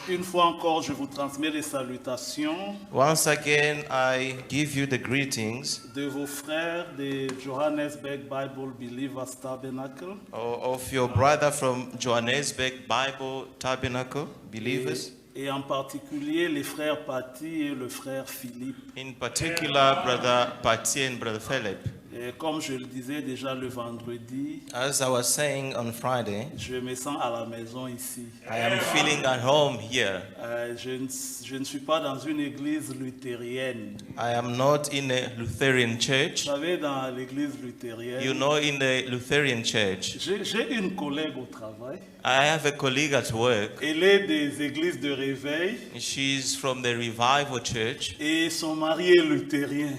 Une fois encore, je vous transmets les salutations Once again, I give you the greetings de vos frères de Johannesburg Bible Believers Tabernacle of your brother from Johannesburg Bible Tabernacle, believers. et en particulier les frères Patty et le frère Philippe. In particular, Brother Pati and Brother Philip. Et comme je le disais déjà le vendredi, As I was saying on Friday, je me sens à la maison ici. I am feeling at home here. Je ne suis pas dans une église luthérienne. I am not in a Lutheran church. Vous savez, dans l'église luthérienne, You know, in the Lutheran church, j'ai une collègue au travail. I have a colleague at work. Elle est des églises de réveil She's from the Revival Church, et son mari est luthérien.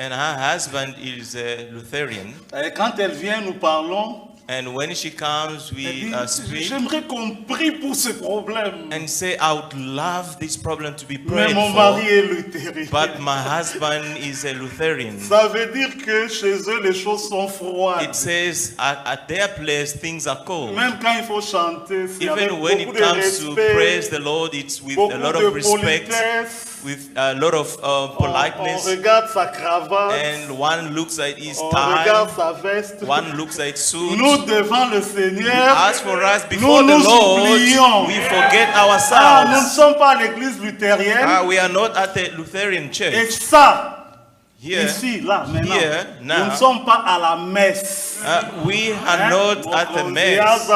and her husband is a Lutheran. Et quand elle vient, nous parlons. And when she comes, Elle we dit, speak j'aimerais qu'on prie pour ce problème. and say, I would love this problem to be Mais prayed mon mari for, est luthérien. but my husband is a Lutheran. Ça veut dire que chez eux, les choses sont froides. It says at their place things are cold. Même quand il faut chanter, c'est avec Even when beaucoup it de comes to respect, praise the Lord, it's with beaucoup a lot de of respect, politesse. with a lot of On politeness, regarde sa cravate, and one looks at his on regarde tie, sa veste. one looks at suit. Nous, devant le Seigneur, As for us, before the nous Lord, oublions. we forget Nous ne ourselves. sommes pas à l'église luthérienne. We are not at the Lutheran Et church. ça, Here, ici, là, maintenant, here, now, nous ne sommes pas à la messe. we are not at the mass.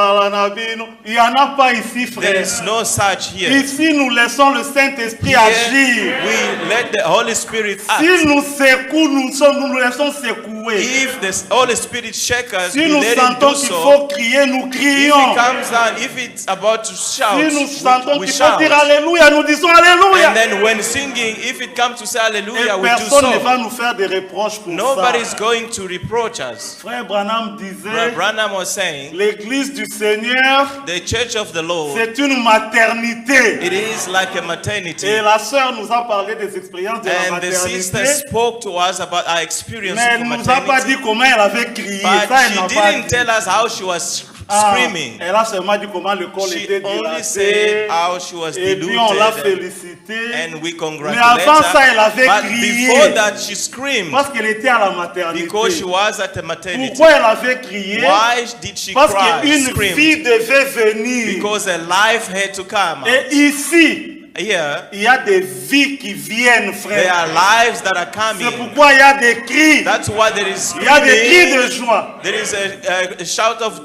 Il n'y en a pas ici, There frère. is no such here. Ici, nous laissons le Saint-Esprit Here, agir. we let the Holy Spirit Si act. nous secouons, nous nous laissons secouer. If the Holy Spirit shakes us, Si we nous let Him sentons do qu'il so. faut crier, nous If crions. He comes down, if it's about to shout, Si nous sentons we qu'il faut shout. dire Alléluia, nous disons Alléluia. And then when singing, if it comes to say Et Hallelujah, we do personne ne va so. nous faire des reproches pour Nobody's ça. going to reproach us. Frère Branham Brother disait, Branham was saying, l'église du Seigneur, the church of the Lord, c'est une maternité. it is like a maternity. Et la sœur nous a parlé des expériences de la And the sister maternité. spoke to us about our experience Mais elle of ne nous a pas maternity. dit comment elle avait crié. But Ça, elle she n'a pas didn't dit. tell us how she was Ah, screaming. elle a seulement dit comment le col She était only dilaté. said how she was Et puis on l'a diluted. félicité. And we Mais congratulate avant ça, elle her. avait But crié. before that, she screamed Parce qu'elle était à la maternité. because she was at the maternity. Pourquoi elle avait crié? Why did she Parce cry, qu'une scream? fille devait venir. Because a life had to come. Et ici, Here, il y a des vies qui viennent, there frère. are lives that are C'est coming. pourquoi il y a des cris. That's why there is Il y a des cris de screaming. joie. There is a shout of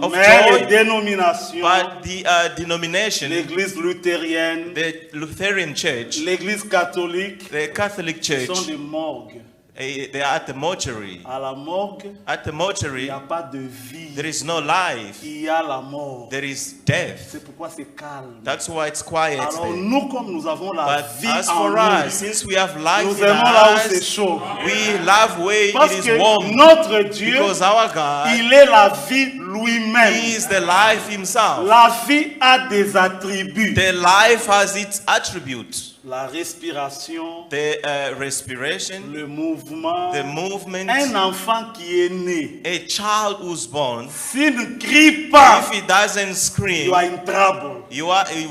Mais les joy. dénominations, But the denomination, l'église luthérienne, the Lutheran Church, l'église catholique, the Catholic ce Church, sont des morgues. they are at the mortuary. À la morgue, At the il mortuary, n'y a pas de vie. there is no life. Il y a la mort. There is death. C'est pourquoi c'est calme. That's why it's quiet Alors there. nous, comme nous avons la But vie as en for nous, us, since we have life nous in aimons là où c'est us, chaud. we love where Parce it is que warm. notre Dieu, Because our God, il est la vie lui-même. He is the life Himself. La vie a des attributs. The life has its attributes. La respiration, The respiration, le mouvement. the movement. Un enfant qui est né, A child who's born, s'il ne crie pas, if he doesn't il scream, y a une trouble.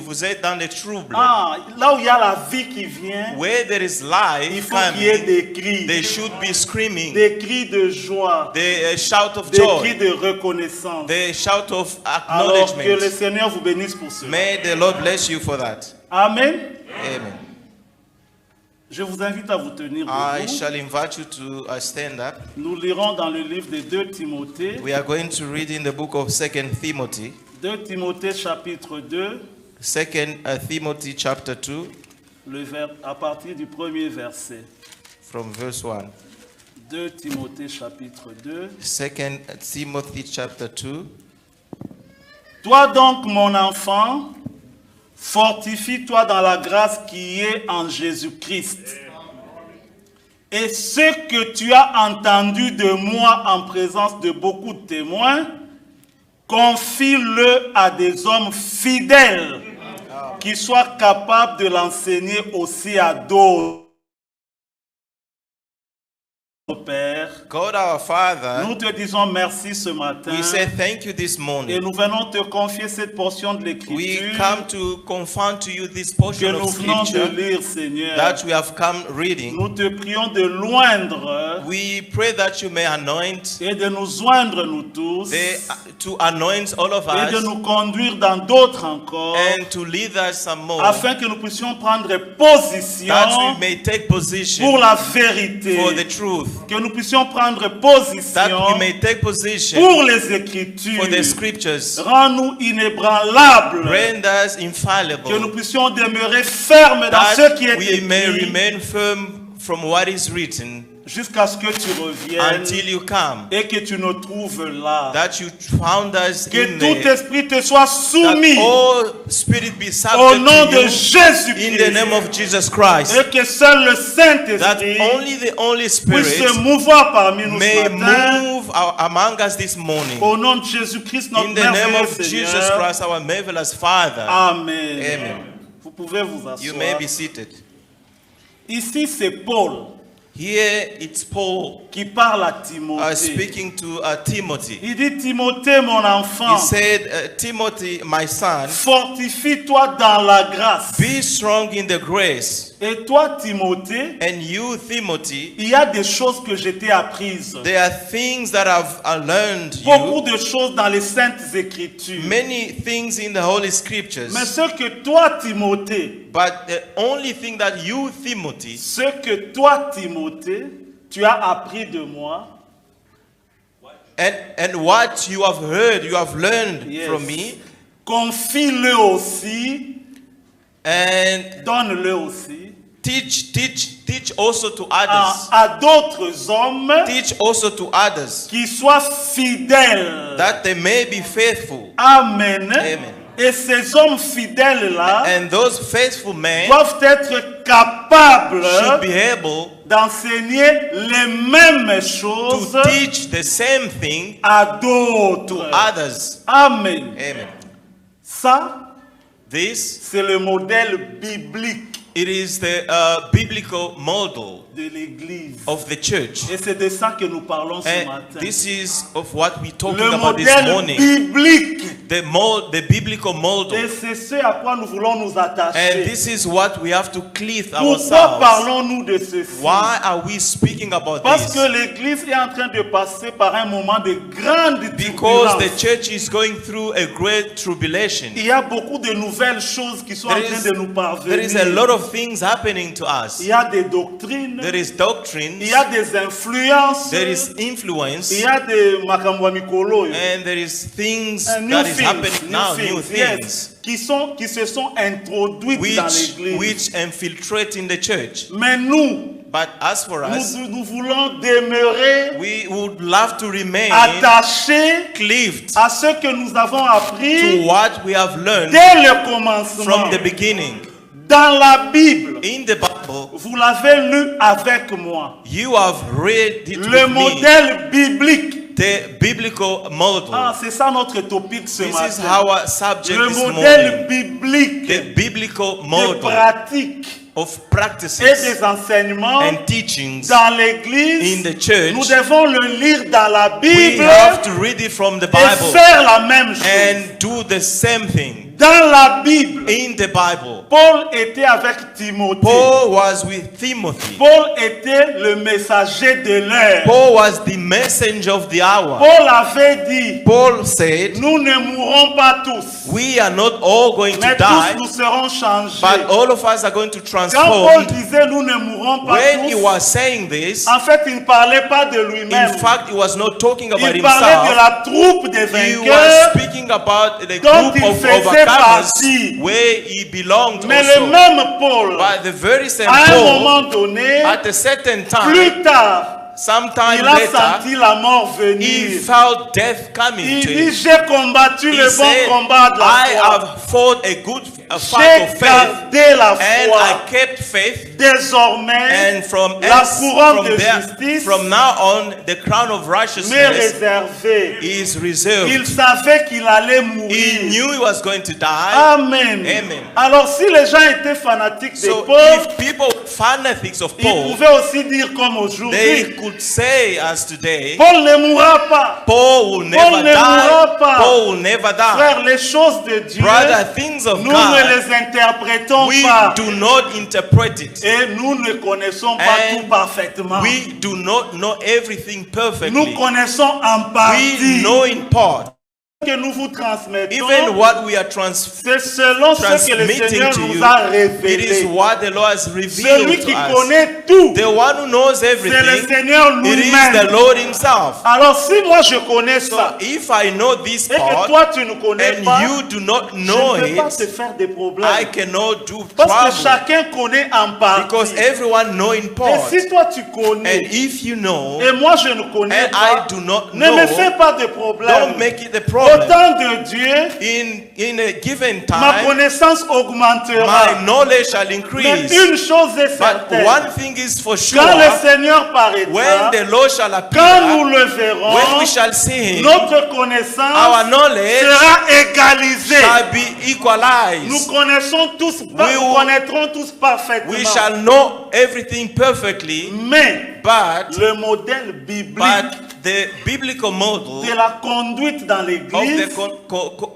vous êtes dans le trouble. Ah, là où il y a la vie qui vient, Where there is il life faut qu'il y ait coming, des cris. they should be screaming. Des cris de joie. The shout of Des cris joy. de reconnaissance. The shout of Alors que le acknowledgement. Seigneur vous bénisse pour cela. May the Lord bless you for that. Amen. Amen. Je vous invite à vous tenir I debout. shall invite you to stand up. Nous lirons dans le livre de 2 Timothée. We are going to read in the book of 2 Timothy. 2 Timothée chapitre 2, 2 Timothy chapter 2 à partir du premier verset. from verse 1. 2 Timothée chapitre 2. 2 Timothy chapter 2. Toi donc, mon enfant, fortifie-toi dans la grâce qui est en Jésus-Christ. Et ce que tu as entendu de moi en présence de beaucoup de témoins, confie-le à des hommes fidèles qui soient capables de l'enseigner aussi à d'autres. Père, God our Father, nous te disons merci ce matin we say thank you this et morning. nous venons te confier cette portion de We l'Écriture come to confront to you this que portion nous of venons de scripture lire, Seigneur. that we have come reading. Nous te prions de loindre We pray that you may anoint, et de nous joindre nous tous to anoint all of et de us nous conduire dans d'autres encore and to lead us some more, afin que nous puissions prendre position that we may take position pour la vérité, for the truth, que nous puissions prendre that we position may take position pour les Écritures. for the scriptures. Rends-nous inébranlables, Render us que nous infallible, puissions demeurer fermes dans ce that qui est we may écrit remain firm from what is written jusqu'à ce que tu reviennes until you come, et que tu nous trouves là. that you found us Que in tout there, esprit te soit that soumis all spirit be au subject nom to de you in the Jésus-Christ name of Jesus Christ, et que seul le that Saint-Esprit only the Holy puisse Spirit se mouvoir parmi nous may ce matin. move among us this morning. Au nom de Jésus-Christ, notre In the name merveilleux of Jesus Seigneur. Christ, our marvelous Father. Amen. Amen. Vous pouvez vous You may asseoir. be seated. Ici, c'est Paul Here it's Paul qui parle à Timothée. speaking to Timothy. Il dit, Timothée, mon enfant, He said, Timothy, my son, fortifie-toi dans la grâce. be strong in the grace. Et toi, Timothée, And you, Timothy, il y a des choses que je t'ai apprises. there are things that I've learned Beaucoup you, de choses dans les Saintes Écritures. many things in the Holy Scriptures. Mais ce que toi, Timothée, But the only thing that you, Timothy, ce que toi, Timothée, tu as appris de moi, and what you have heard, you have learned Yes. from me, confie-le aussi, and donne-le aussi teach also to others. à d'autres hommes Teach also to others, qui soient fidèles. that they may be faithful. Amen. Amen. Et ces hommes fidèles-là And those faithful men doivent être capables should be able d'enseigner les mêmes to choses teach the same thing à to d'autres. others. Amen. Amen. Ça, This, c'est le modèle biblique it is the biblical model de l'Église. of the church. Et c'est de ça que nous parlons ce And matin. this is of what we're talking Le about this modèle morning. biblique. The biblical Et model. c'est ce à quoi nous voulons nous And attacher. this is what we have to cleave Pourquoi ourselves. parlons-nous de ceci? Why are we speaking about Parce this? que l'Église est en train de passer par un moment de grande Because the turbulence. church is going through a great tribulation. Il y a beaucoup de nouvelles choses qui sont en There train is, de nous there is a parvenir. lot of things happening to us. Il y a des doctrines, There is doctrines, il y a des influences, there is influence, il y a des makambo ya mikolo, and there is things new that is things, happening now, new yes, things, qui se sont introduites dans l'Église. which infiltrate in the church. Mais nous, But as for us, nous voulons demeurer we would love to remain attachés cleaved à ce que nous avons to appris what we have learned dès le commencement. from the beginning. Dans la Bible, In the Bible, vous l'avez lu avec moi. you have read it Le with me, modèle biblique. the biblical model. Ah, c'est ça notre topic ce This is matin. our subject Le this modèle morning. biblique The biblical des model pratiques of et practices des enseignements and teachings dans l'Église. in the church. Nous devons le lire dans la We Bible have to read it from the et Bible faire la même chose. and do the same thing. Dans la Bible, In the Bible, Paul était avec Timothée. Paul was with Timothy. Paul était le messager de l'heure. Paul was the messenger of the hour. Paul avait dit, Paul said, nous ne mourrons pas tous, we are not all going to mais die, tous nous serons changés. but all of us are going to Quand Paul transform. disait nous ne mourrons pas When he tous, was saying this, en fait il ne parlait pas de lui-même. in fact, he was not talking about Il parlait de himself. la troupe des He was vainqueurs, speaking about the dont group il of faisait overcomers partie. where he belonged mais le also. même Paul, But the very same à un Paul, moment donné, at a certain time, plus tard, sometime il a later, senti la mort he venir. felt death coming Il to dit, him. j'ai combattu He le bon said, combat de la I foi. have fought a good fight J'ai of faith, gardé la and foi. I kept faith. Désormais, And from la else, couronne de there, justice from now on, the crown of m'est righteousness réservée. is Il reserved. savait qu'il allait He mourir. knew he was going to die. Amen. Amen. Alors si les gens étaient fanatiques de So Paul, if people were fanatics of Ils Paul, pouvaient aussi dire comme they aujourd'hui, could say as today, Paul ne mourra pas. Paul will never ne mourra die. pas. Paul will never die. Frère, les choses de Dieu, Brother, things of nous ne God, les interprétons we pas. do not interpret it. Et nous ne connaissons pas And tout parfaitement. We do not know everything Nous perfectly. connaissons en We partie. know in part. Que nous vous transmettons, Even what we are c'est selon ce que le transmitting Seigneur to nous you, a it is révélé. what the Lord has Celui revealed qui to us. connaît tout, The one who knows c'est le everything, Seigneur it is lui-même. the Lord himself. Alors si moi je connais So ça, if I know this et que part, toi tu ne connais and pas, you do not je know ne peux pas te it, faire des I problèmes. cannot do Parce que trouble. chacun connaît en Because partie. everyone know in Et part. si toi tu And connais, if you know, et moi je ne connais and pas, I do not ne me fais know, pas de problème. don't make it a Au problem. temps de Dieu, In a given ma time, connaissance my augmentera. knowledge shall Mais increase. une chose est But certaine. one thing is for sure, Quand le Seigneur when paraîtra, the Lord shall quand nous appear, le verrons, when we shall see him, notre our connaissance knowledge sera égalisée. shall be Nous equalized. connaissons tous, will- nous connaîtrons tous parfaitement. We shall know everything perfectly, Mais but le modèle biblique the biblical model de la conduite dans of the l'Église,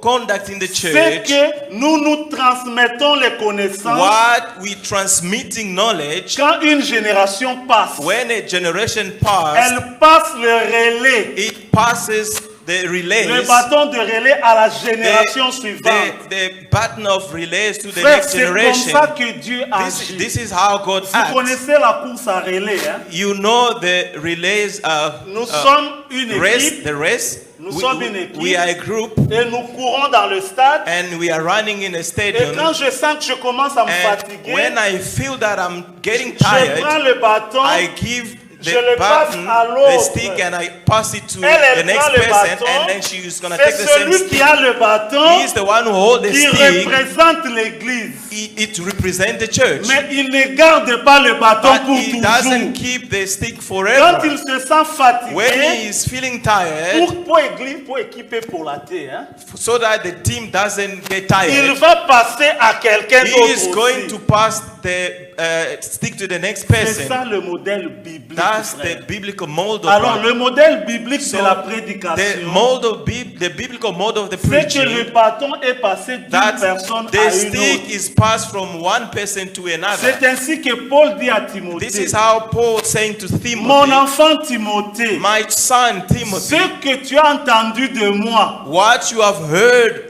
conduct in the c'est church, que nous transmettons les connaissances what we transmitting knowledge, quand une génération passe. when a generation passes, Elle passe le relais, it passes the le relays, bâton de relais à la génération suivante. the button of relays to the Frère, next c'est comme generation. ça que Dieu agit. This is how God Vous acts. connaissez la course à relais, hein? You know the relays Nous sommes une race, équipe the race. Nous sommes une équipe. We are a group et nous courons dans le stade. and we are running in a Et stadium. quand je sens que je commence à me And fatiguer, when I feel that I'm getting je prends tired, le bâton. I give Je the le passe button, à the l'autre. stick, and I pass it to Elle the next prend le person, bâton. and then she is gonna C'est take the same celui qui stick. a le bâton He is the one who holds the qui stick. représente l'église. It represents the church. Mais il ne garde pas le bâton But pour he doesn't toujours. keep the stick Quand forever. il se sent fatigué, When he is feeling tired, pour église, pour équiper pour la terre, hein, so that the team doesn't get il tired, va passer à quelqu'un he d'autre is going aussi. to pass the stick to the next C'est person. ça le modèle biblique. That's frère. the biblical mold of Alors God. le modèle biblique So, de la the prédication, mold of the biblical mode of the c'est que le preaching, bâton est passé d'une that personne the à une stick autre. is passed from one person to another. C'est ainsi que Paul dit à This Timothée, is how Paul saying to mon Timothy, enfant Timothée, my son Timothy, ce que tu as entendu de moi, what you have heard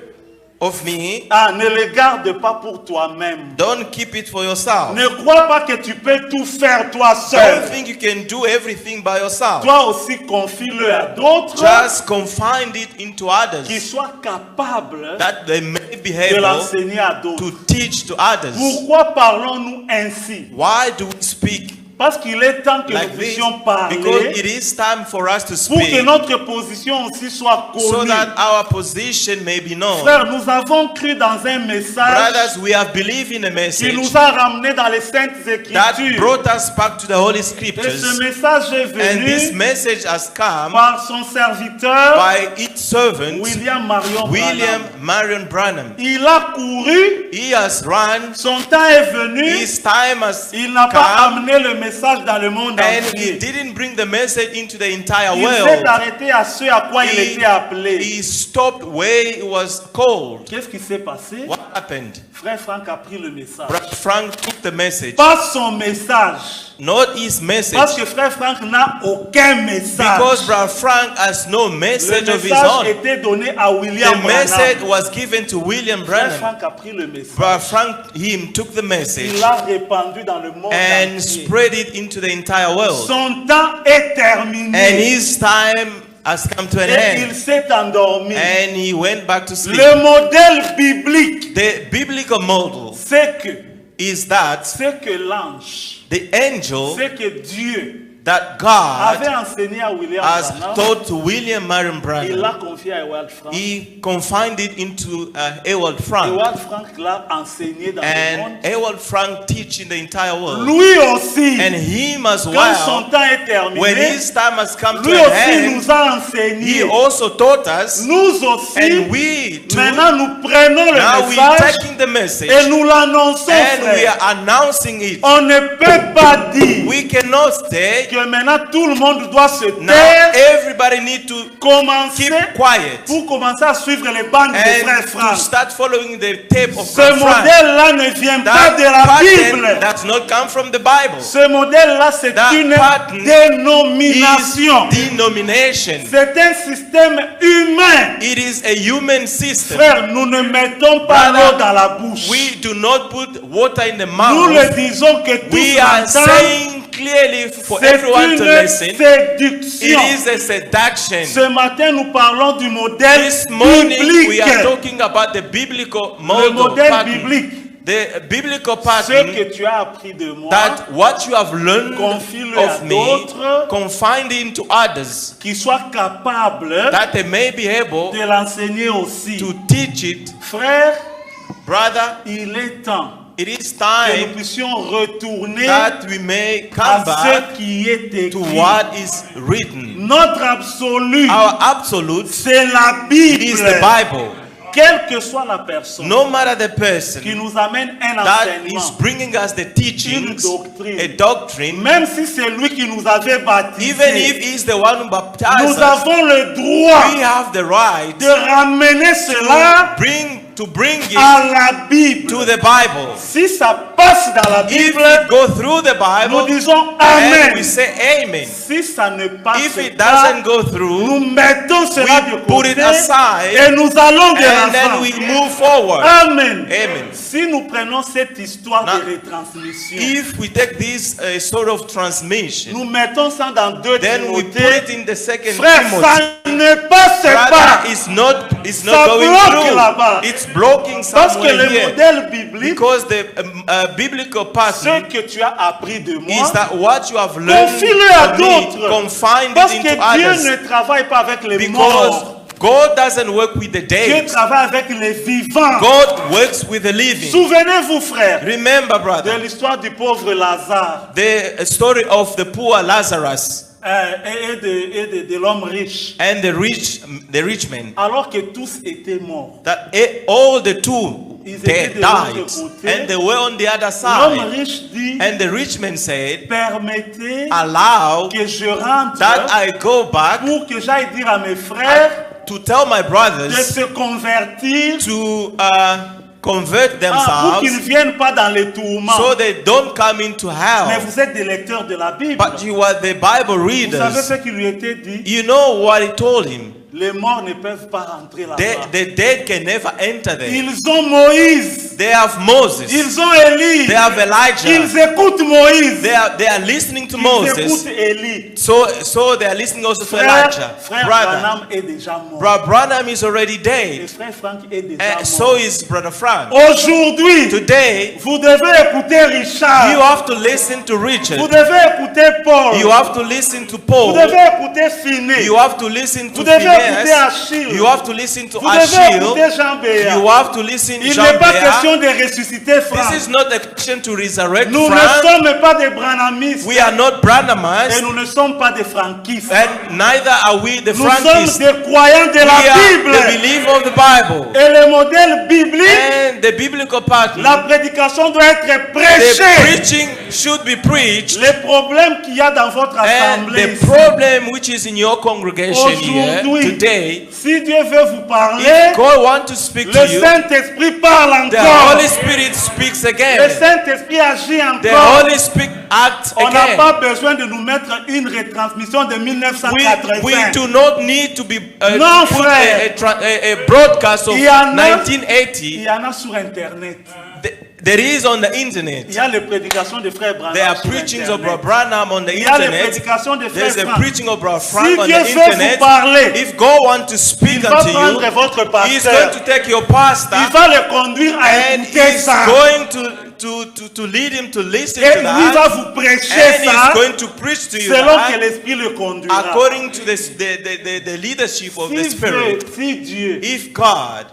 of me, ne le garde pas pour toi-même. don't keep it for yourself. Ne crois pas que tu peux tout faire toi Don't seul. think you can do everything by yourself. Toi aussi confie-le à d'autres Just confine it into qui others, soient capables that they may be de able l'enseigner à d'autres. to teach to others. Pourquoi parlons-nous ainsi? Why do we speak Parce qu'il est temps que like nous this? puissions Because parler it is time for us to pour que speak, notre position aussi soit so connue. that our position may be known. Frère, nous avons cru dans un message Brothers, we have believed in a qui message nous a ramenés dans les Saintes that Écritures. brought us back to the Holy Et ce Scriptures, message est and this venu message has come par son serviteur by its servant, William Marion William Branham. Marion Branham. Il a couru, He has run, son temps est venu, his time has il n'a pas come, amené le message dans le monde and he entier. didn't bring the message into the entire Il s'est world. arrêté à ce à quoi il était appelé. He stopped where it was called. Qu'est-ce qui s'est passé? What happened? Frère Franck a pris le message. Brother Frank took the message, Pas son message. not his Parce message, que frère Franck n'a aucun message. because Brother Frank has no Le message of his message own. était donné à William The message Branham. was given to William Frère Branham. Franck a pris le message. Brother Frank him took the message Il l'a répandu dans le monde and entier. spread it into the entire world. Son temps est terminé. And his time has come to an Et il end. s'est endormi. And he went back to sleep. Le modèle biblique, The biblical model c'est que is that l'ange, the angel, c'est que Dieu that avait God enseigné à William has Branham, taught to William Marion il l'a Branham, confié à Ewald Frank. he confined it into Ewald Frank. Ewald Frank l'a enseigné dans le monde. And Ewald Frank teach in the entire world. Lui aussi, And him as quand son well, temps est terminé, when his time has come to lui an aussi end, nous a he enseigné. also taught us, Nous aussi, and we too, maintenant nous prenons le now we message taking the message et nous l'annonçons, and we frère. are announcing it. On ne peut pas dire We cannot stay. que maintenant tout le monde doit se Now taire, everybody need to commencer keep quiet pour commencer à suivre les bandes de frère and to Franck. start following the tape of Ce Brother Frank. modèle-là ne vient pas That de la pattern Bible. does not come from the Bible. Ce modèle-là, c'est That une pattern dénomination. Is denomination. C'est un système humain. It is a human system. Frère, nous ne mettons pas Brother, l'eau dans la bouche. We do not put water in the Nous mouth. le disons que tous We are entendent. saying clearly for C'est everyone to une listen. séduction. It is a seduction. Ce matin, nous parlons du modèle This morning we are biblique. talking about the biblical Le model modèle pattern. biblique. The biblical Ce pattern que tu as appris de moi, that what you have learned confie-le à of me, d'autres confine it to others, qui soient capables that they may be able de l'enseigner aussi. to teach it. Frère, Brother, il est temps it is que nous time puissions retourner that we may come à back ce qui est to écrit. what is written. Notre absolu, Our absolute c'est la is Bible. the Bible. Quelle que soit la personne No matter the qui person nous amène un that is enseignement, bringing us the teachings, doctrine. a doctrine, même si c'est lui qui nous avait even if baptisés, he's the one who baptized nous us, avons le droit we have the right de ramener cela to bring it à la Bible. to the Bible. Si ça passe dans la If Bible, we go through the nous Bible disons and Amen. we say Amen. Si ça ne passe If it pas, doesn't go through, nous mettons cela we de put côté it aside et nous allons de and then l'avant. we move forward. Amen. Amen. Si nous prenons cette histoire Now, de retransmission, If we take this sort of transmission, nous mettons ça dans 2 then we put Timothée. it in the second Frère, Timothy. ça ne passe pas. Brother, it's not Ça going bloque through. là-bas. It's blocking Parce que somewhere le here. modèle biblique, Because the biblical ce pattern que tu as appris de moi, is that what you have learned confie-le à from me, d'autres. confine Parce it que into Dieu others. ne travaille pas avec les Because morts. God doesn't work with the Dieu dead. travaille avec les vivants. God works with the living. Souvenez-vous, frère, Remember, de brother, l'histoire du pauvre Lazare the story of the poor Lazarus et de l'homme riche. and the rich man. Alors que tous étaient morts. That all the two Ils étaient they de l'autre died côté. and they were on the other L'homme side. riche dit, And the rich man said, permettez allow que je rentre that I go back pour que j'aille dire à mes frères to tell my de brothers se convertir to convert pour themselves qu'ils ne viennent pas dans les tourments. so they don't come into Mais hell. vous êtes des lecteurs de la Bible. But you are the Bible Vous savez readers. ce qui lui était dit? You know what he told him. Les morts ne peuvent pas rentrer là-bas. The dead can never enter there. Ils ont Moïse. They have Moses. Ils ont Élie. They have Elijah. Ils écoutent Moïse. They are listening to Ils Moses. écoutent Élie. So they are listening also to Frère Elijah. Branham Brother, est déjà mort. Brother Branham is already Et dead. frère Frank est déjà And mort. so is Brother Frank. Aujourd'hui, Today, vous devez écouter Richard. you have to listen to Vous Richard. devez écouter Paul. You have to listen to Vous Paul. devez écouter Finney. You have to listen to Vous devez écouter Phineas. Achille. You have to listen to Vous devez Achille. écouter Jean Béat. You have to listen to Il Jean n'est pas Béat. question de ressusciter Frank. This is not a question to resurrect Nous ne Frank. sommes pas des Branhamistes. We are not Et Branhamites, nous ne sommes pas des frankistes. and neither are we the Nous sommes Frankists. des croyants de We la are Bible. the believer of the Bible. Et le modèle biblique, And the biblical pattern, la prédication doit être the prêchée. preaching should be preached. Les problèmes qu'il y a dans votre And assemblée the ici, problem which is in your congregation here aujourd'hui, today, si Dieu veut vous parler, if God wants to speak le to you, Saint-Esprit parle the encore. Holy Spirit speaks Le again. Saint-Esprit agit The encore. Holy Spirit acts On n'a again. pas besoin de nous mettre une retransmission de We 1980. do not need to be Non, to put frère. a broadcast of Il y en a- 1980. Il y en a sur Internet. there is on the Il internet. y a les prédications de frère Branham There are sur preachings of Internet. Brother Branham on the Il y a les internet. prédications de frère There's a Frank. preaching of Brother Si Frank on Dieu the veut vous internet. parler, If God wants to il speak va unto prendre you, votre He's going pasteur. to take your pastor Il va le conduire à and écouter He's ça. going to lead him to listen Et to lui va that. vous prêcher And ça He's going to preach to you selon que that l'Esprit le conduira. according to the leadership of the Spirit. Si Dieu If God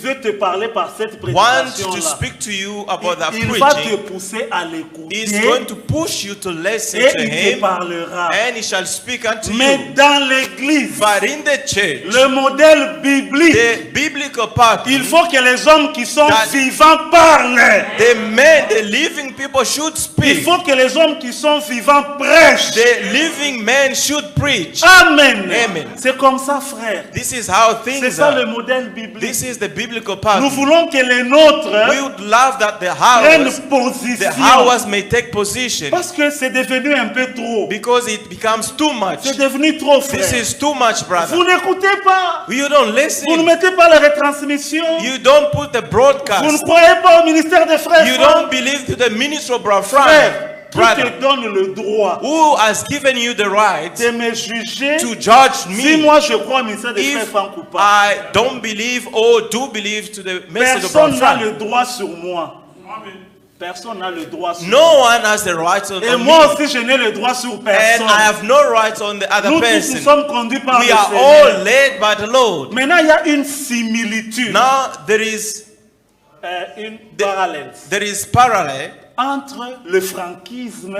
veut te parler par cette wants to prédication-là, speak to you about that il va te preaching, pousser à He's l'écouter going to push you to listen et to il te Him, parlera. and He shall speak unto Mais you. dans l'église, But in the church, le modèle biblique, the biblical part, il faut que les hommes qui sont That- vivants parlent. the living people should Il speak. faut que les hommes qui sont vivants prêchent. The living men should preach. Amen. Amen. C'est comme ça, frère. This is how C'est things ça le are. modèle biblique. This is the biblical part. Nous voulons que les nôtres We would love that prennent the position. hours may take position, Parce que c'est devenu un peu trop. because it becomes too much. C'est devenu trop, This frère. is too much, Vous brother. n'écoutez pas. You don't Vous ne listen. mettez pas la retransmission. You don't put the Vous ne broadcast. croyez pas au ministère des frères. You Franck. don't believe to the ministry of Brother Frank. Frère, qui Brother, te donne le droit who has given you the right de me juger to judge si me moi je crois au ministère des frères if Franck ou pas? I don't believe or do believe to the message of Personne Brother n'a Frank? le droit sur moi. Personne n'a le droit sur moi. No one has the right on Et me. moi aussi, je n'ai le droit sur And personne. I have no right on the other Nous tous, nous person. sommes conduits par We le are Seigneur. all led by the Lord. Maintenant, il y a une similitude, Now there is une parallèle parallel entre le frankisme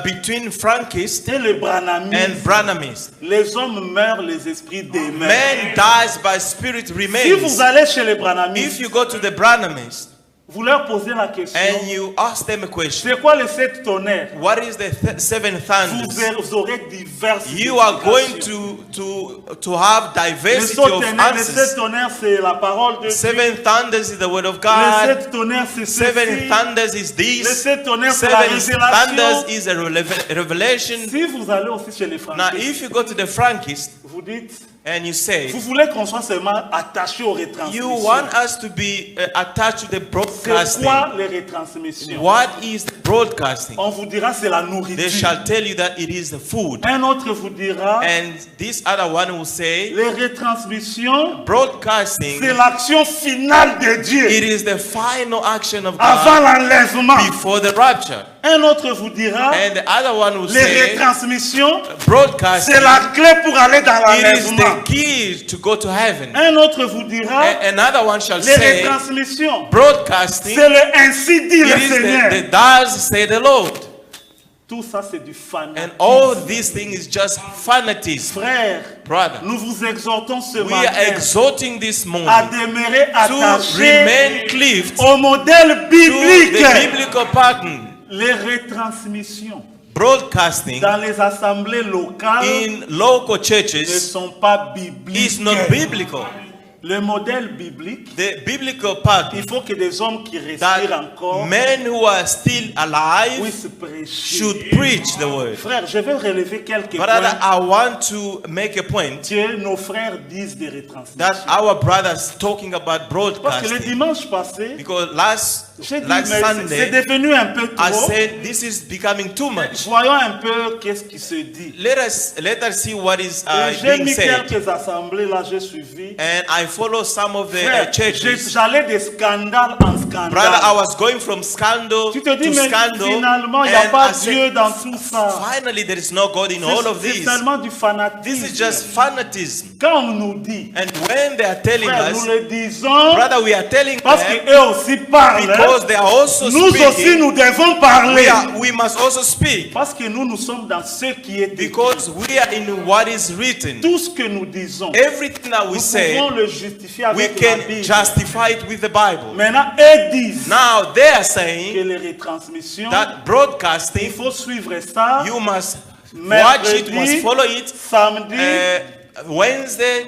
between Frankists et le branhamisme. and Branhamists. Les hommes meurent, les esprits demeurent. Man dies, by spirit Si remains. vous allez chez les If branhamistes, you go to the Branhamists vous leur posez la question, and you ask them a question, c'est quoi les 7 tonnerres? what is the seven thunders? Vous aurez diverses You are going explications. to have Les diversity 7 of tonnerres, les answers. 7 tonnerres, c'est la parole de Dieu. Seven thunders is the word of Les God. 7 tonnerres, c'est Seven ceci. thunders is Les this. 7 tonnerres, c'est la Seven thunders révélation. is a revelation. Si vous allez aussi chez les Now, frankistes, if you go to the Frankists vous dites, and you say, vous voulez qu'on soit seulement attaché aux you retransmissions. want us to be attached to the C'est broadcasting. quoi les retransmissions? What is broadcasting? On vous dira c'est la They nourriture. shall tell you that it is the food. Un autre vous dira And this other one will say, les retransmissions, broadcasting, c'est l'action finale de Dieu it is the final action of avant God l'enlèvement. before the rapture. Un autre vous dira And the other one will les say, retransmissions, broadcasting, c'est la clé pour aller dans it is l'enlèvement. the key to go to heaven. Un autre vous dira Another one shall les say, retransmissions, broadcasting, c'est le ainsi dit it le is Seigneur. the thus say the Lord. Tout ça c'est du And all fanatisme. these things is just fanatism, Frère, brother. nous vous exhortons ce We are matin exhorting this morning à demeurer to attachés remain cleaved au modèle to biblique. the biblical pattern. Les retransmissions Broadcasting dans les assemblées locales in local ne churches sont pas bibliques. is not biblical. Le modèle biblique, The biblical pattern il faut que des hommes qui respirent that encore men who are still alive puissent prêcher. should preach the word. Frère, je vais relever quelques But points I want to make a point que nos frères disent des that retransmissions. our brothers talking about Parce que le broadcasting, dimanche passé, because last j'ai dit, mais c'est Sunday devenu un peu I trop. said this is becoming too much. Voyons un peu qu'est-ce qui se dit. Let us see what is Et j'ai being mis said, quelques assemblées là, j'ai suivi. and I follow some of the Frère, churches. j'allais de scandale en scandale. Brother, I was going from scandal Tu te dis, to mais scandal, finalement, il n'y a and pas I Dieu said, dans tout ça. finally there is no God in all of C'est this. seulement du This fanatisme. is just fanatism. Quand on nous dit, And when they are telling frère, us, nous le disons brother, we are telling parce them qu'eux aussi parlent. because they are also Nous aussi, speaking. nous devons parler. We must also speak Parce que nous sommes dans ce qui est écrit. because we are in what is written. Tout ce que nous disons, Everything that we nous say, pouvons le justifier we avec la can Bible. justify it with the Bible. Maintenant, eux disent Now they are que saying les retransmissions, that il broadcasting, faut suivre ça. you must watch it, Mercredi, must follow it. samedi, Wednesday,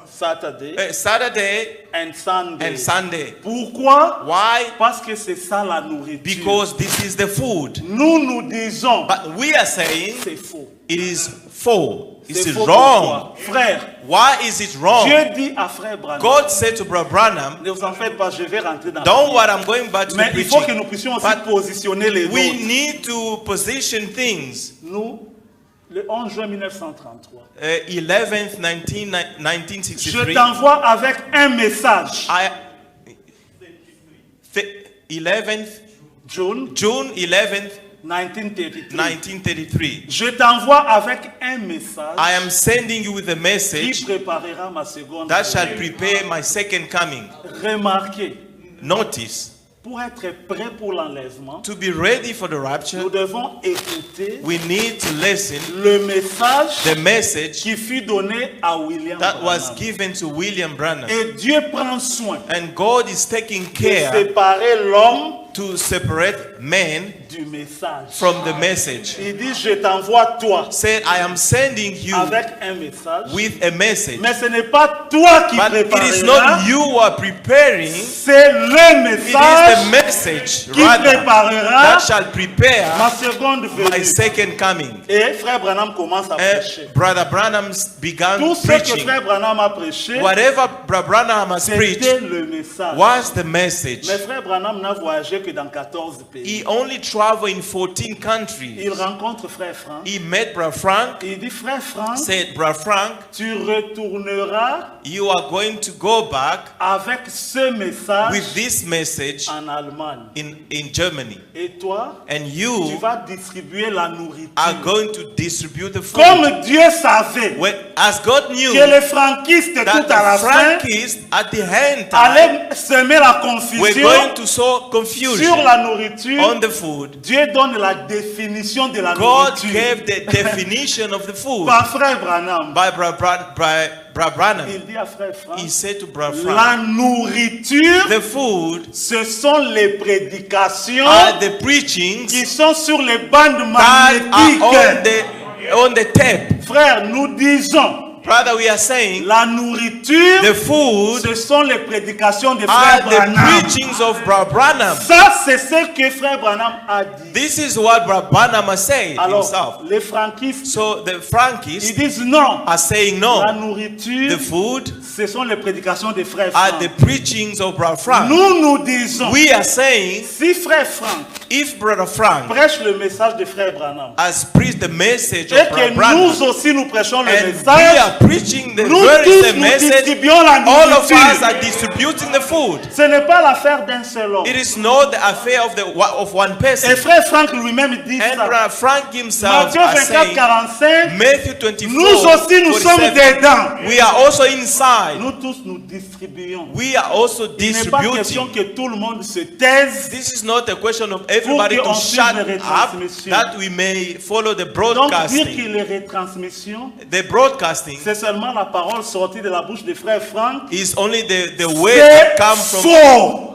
Saturday, Saturday, and Sunday. and Sunday. Pourquoi? Why? Parce que c'est ça la nourriture. Because this is the food. Nous disons, But we are saying c'est faux. it is full. Is C'est it faux. wrong? Pourquoi? Frère, Why is it wrong? Dieu dit à frère Branham, God said to Brother Branham, ne vous en faites pas, je vais rentrer dans don't la worry, I'm going back to Mais the il faut que preaching. nous puissions aussi But positionner les we autres. need to position things. Nous, le 11 juin 1933, 11th, je 1963. t'envoie avec un message. 11th, June June 11th, 1933. 1933. Je t'envoie avec un message I am sending you with a qui message préparera ma seconde that venue. shall prepare my second coming. Remarquez, Notice, pour être prêt pour l'enlèvement, to be ready for the nous rapture, devons écouter we need to listen le message the message qui fut donné à William that was Branham. given to William Branham. Et Dieu prend soin And God is taking de care séparer l'homme to separate man du message. from the message. Il dit, je t'envoie toi Said, I am sending you avec un message. with a message. Mais ce n'est pas toi qui But it is prépareras, not you who are preparing, c'est le it is the message message qui rather préparera that shall prepare ma seconde my venue. second coming. Et frère Branham commence à prêcher. And Brother Branham began Tout ce que preaching. frère Branham a prêché, Whatever Brother Branham has c'était preached le message. was the message. Mais frère Branham n'a voyagé que dans 14 pays. He only traveled in 14 Il countries. rencontre frère Franck. He met Brother Frank, Il dit, frère Franck, said, Brother Frank, tu retourneras you are going to go back avec ce message with this message en Allemagne. in Germany. Et toi, And tu you vas distribuer la are nourriture. going to distribute the food. Comme Dieu savait As God knew que les franquistes tout that à la the fin Frankists at the end time allaient semer la were confusion going to sow sur confusion la nourriture. on the food, Dieu donne la définition de la God nourriture gave the definition of the food par frère Branham. by Brother Branham. Il dit à frère Franck, He said to Brother Frank, la nourriture, the food ce sont les prédications are the preachings qui sont sur les bandes that magnétiques. are on the tape. Frère, nous disons, Brother, we are saying la nourriture, the food ce sont les prédications de are frère the Branham. preachings of Brother Branham. Ça, c'est ce que frère Branham a dit. This is what Brother Branham has said Alors, himself. les franquistes, So the ils Frankists disent non. are saying La no. nourriture, The food ce sont les prédications de frère are Franck. the preachings of Brother Frank. Nous disons, We are saying si frère Franck if Brother Frank prêche le message de frère Branham, has preached the message et of Brother que Branham, nous aussi nous prêchons le and we message, are preaching the nous very tous same nous message, distribuons la all of us nourriture. are distributing the food. Ce n'est pas l'affaire d'un seul homme. It is not the affair of one person. Et frère Franck lui-même dit And ça. Brother Frank himself Matthieu are 24, saying, 45, Matthew 24, nous aussi nous sommes 47, dedans. we are also inside. Nous tous nous distribuons. We are also Il n'est pas question distributing. que tout le monde se taise. This is not a question of everybody Pour to qu'on shut suive les up, retransmissions. that we may follow the Donc dire broadcasting. que les retransmissions, The broadcasting c'est seulement la parole sortie de la bouche de frère Franck. is only the way that C'est come from faux.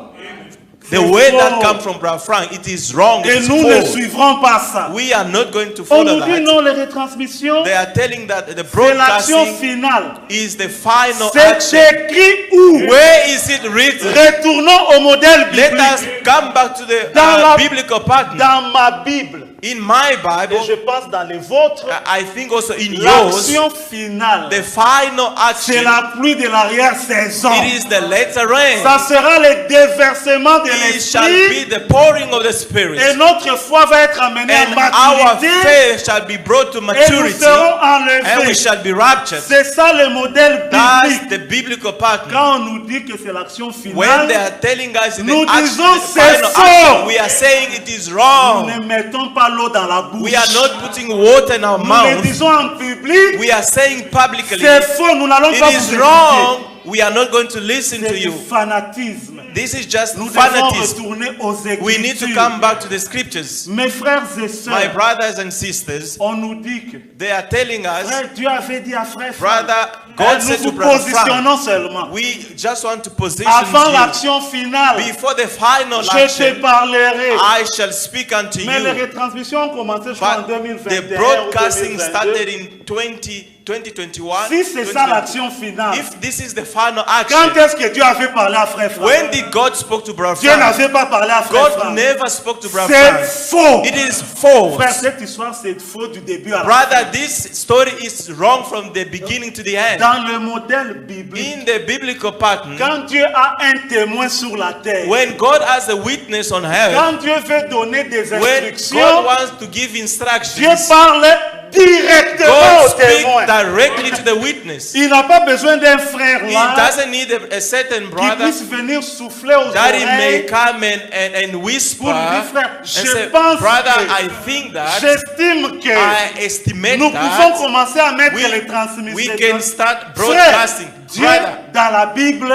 the C'est way faux. that come from Brother Frank. It is wrong. Et It's nous ne false. suivrons pas ça. We are not going to On follow nous dit that. non, les retransmissions, They are telling that the c'est l'action broadcasting finale. is the final C'est action. écrit où? Where is it written? Retournons au modèle Let us biblique. come back to the Dans la- biblical pattern. Dans ma Bible, In my et Bible, je pense dans les vôtres, I think also in yours, l'action finale, the final c'est action, la pluie de l'arrière-saison. it is the latter rain. Ça sera le déversement de It shall l'esprit be the pouring of the et Spirit. notre foi va être amenée And en our maturité faith shall be brought to et nous maturity. serons And we enlevés. shall be raptured. C'est ça le modèle That's biblique. the biblical pattern. Quand on nous dit que c'est l'action When they finale, are telling us in nous the action, disons the c'est final faux. action, we are saying it is nous wrong. ne mettons pas l'eau dans la bouche. We are not putting water in our Nous le mouth. disons en public. We are saying publicly, C'est faux, nous n'allons pas it vous is écouter. wrong. We are not going to listen C'est to du you. fanatisme. This is just Nous devons fanatism. retourner aux We need to Écritures. come back to the scriptures. Mes frères et My sœurs, brothers and sisters, on nous dit que they are telling us, frère, Dieu avait dit à frère Franck, brother, God Nous said to vous Brother positionnons Frank, seulement. we just want to position Avant you. l'action finale, Before the final je te action, parlerai. I shall speak unto Mais les you. retransmissions ont commencé, je crois, en But 2021 the ou broadcasting 2022. started in 2021. Si c'est ça l'action finale, If this is the final quand action, est-ce que Dieu avait parlé à Frère Franck? when did God spoke to Brother Dieu Frank? n'avait pas parlé à Frère God Franck. never spoke to Brother C'est Frank. faux. It is Frère, false. cette histoire, c'est faux du début à la fin. Brother, this story is wrong from the beginning to the end. Dans le modèle biblique, In the biblical pattern, quand Dieu a un témoin sur la terre, when God has a witness on earth, quand Dieu veut donner des when instructions, God wants to give Dieu instructions, parle directement God au speaks témoin. directly to the witness. Il n'a pas besoin d'un frère He là doesn't need a certain qui brother puisse venir souffler aux that he may oreilles come and whisper pour lui dire, frère, and je say, pense brother, I que, think that, j'estime que I estimate nous pouvons that commencer à mettre les we transmissions. can start Frère, broadcasting. Dieu, Brother, dans la Bible,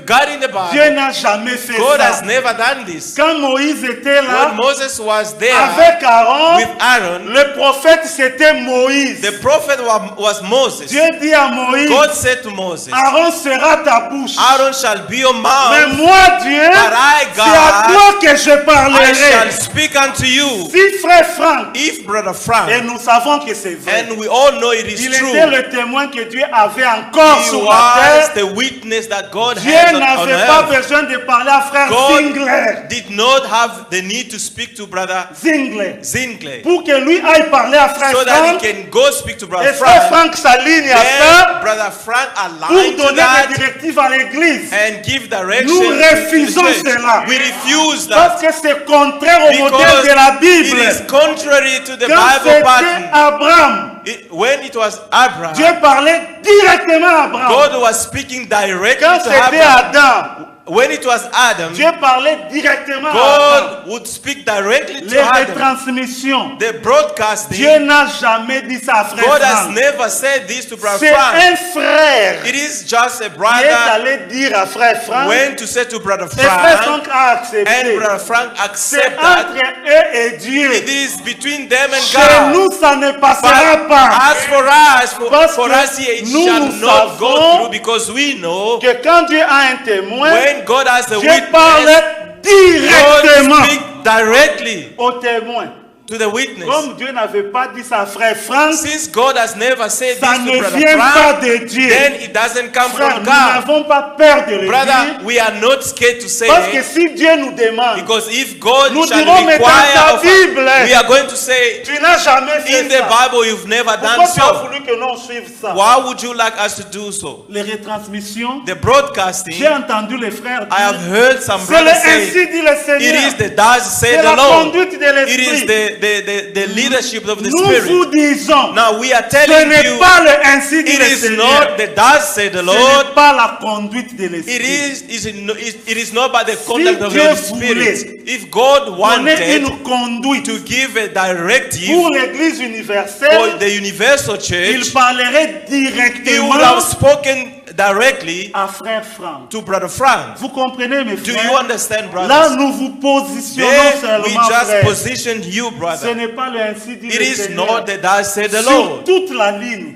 God in the Dieu Bible, n'a jamais fait God has ça. never done this. Quand Moïse était là, When Moses was there avec Aaron, with Aaron, le prophète c'était Moïse. the prophet was Moses. Dieu dit à Moïse, God said to Moses, Aaron sera ta bouche. Aaron shall be your Mais mouth, moi, Dieu, but I, c'est à God, toi que je I shall parlerai. speak unto you. Si frère Franck, If Brother et Frank, nous savons que c'est vrai, and we all know it is il true, était le témoin que Dieu avait encore he sur was la terre. the witness that God Dieu has on n'avait pas earth. besoin de parler à frère God Zingler. did not have the need to speak to Brother Zingler. Zingler Pour que lui aille parler à frère so that Franck. he can go speak to Et Brother frère Frank. Franck s'aligne à Then ça Brother Frank pour aligned to donner des that directives à l'église. and give direction Nous to the refusons church. cela. We refuse Parce that que c'est contraire au modèle because de la it Bible. is contrary to the Quand Bible c'était pattern. Abraham, When it was Abraham, Dieu parlait directement à Abraham. God was speaking directly Quand to c'était Abraham. Adam, When it was Adam, Dieu parlait directement à Abraham. God would speak directly Les to Adam. retransmissions, The broadcasting, Dieu n'a jamais dit ça à frère God has Franck. never said this to Brother C'est Frank. un frère It is just a qui est brother allé dire à frère Franck. when to say to Brother Et frère Frank, Franck a and accepté. Brother Frank C'est accept entre that. eux et Dieu. It is between them and Chez God. nous, ça ne passera But pas. as for us, Parce for que us here, it nous, shall nous not go savons through because we know Que quand Dieu a un témoin, when God has a Dieu witness, parle God directement speaks directly au témoin. to the witness. Comme Dieu n'avait pas dit ça à frère Franck, Since God has never said ça this ne to Brother vient pas Frank, de Dieu. then it doesn't come Frère, from nous God. n'avons pas peur de le Brother, dire. we are not scared to say Parce que it si Dieu nous demande, because if God nous shall dirons, mais dans require ta of us, Bible, we are going to say, tu n'as jamais in fait the ça. Bible you've never Pourquoi done tu as so. voulu que l'on suive ça? Why would you like us to do so? Les retransmissions, The broadcasting, j'ai entendu les frères I have dire, heard some c'est le brothers say, ainsi dit le it Seigneur. is the thus say C'est the la Lord. conduite de It is l'Esprit. the leadership of the Nous vous Spirit. disons, Now we are ce telling n'est you, pas le ainsi dit it le is Seigneur. not the thus say the Ce Lord. n'est pas la conduite de It l'Esprit. is not by the conduct of the Dieu Holy Spirit. voulait If God Donner wanted une conduite to give a directive pour l'Église for universelle, the universal il church, parlerait he would directement have spoken directly à frère Franck. to Brother Frank. Vous comprenez, mes Do you frères? understand, Là, brothers? nous vous positionnons Then we seulement, just frère. positioned you, Ce brother. n'est pas le ainsi dit It le is Seigneur. not the thus say the Sur Lord. toute la ligne,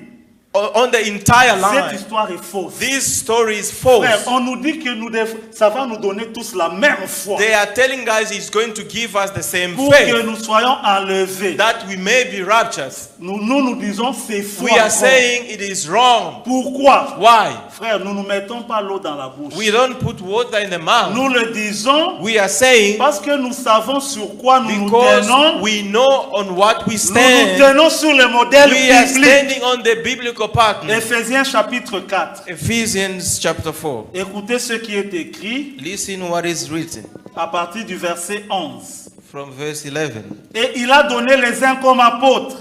On the entire cette line, histoire est fausse. this story is false. Frère, on nous dit que ça va nous donner tous la même foi They are telling us he's going to give us the same pour que faith nous soyons enlevés. that we may be raptured. Nous disons c'est faux. We are encore. saying it is wrong. Pourquoi? Why? Frère, nous ne mettons pas l'eau dans la bouche. We don't put water in the mouth. Nous le disons We are saying parce que nous savons sur quoi nous nous because tenons. we know on what we Nous nous stand. tenons sur le modèle We are biblique. standing on the biblical pattern. Éphésiens chapitre 4. Ephesians chapter 4. Écoutez ce qui est écrit Listen what is written à partir du verset 11. from verse 11. Et il a donné les uns comme apôtres,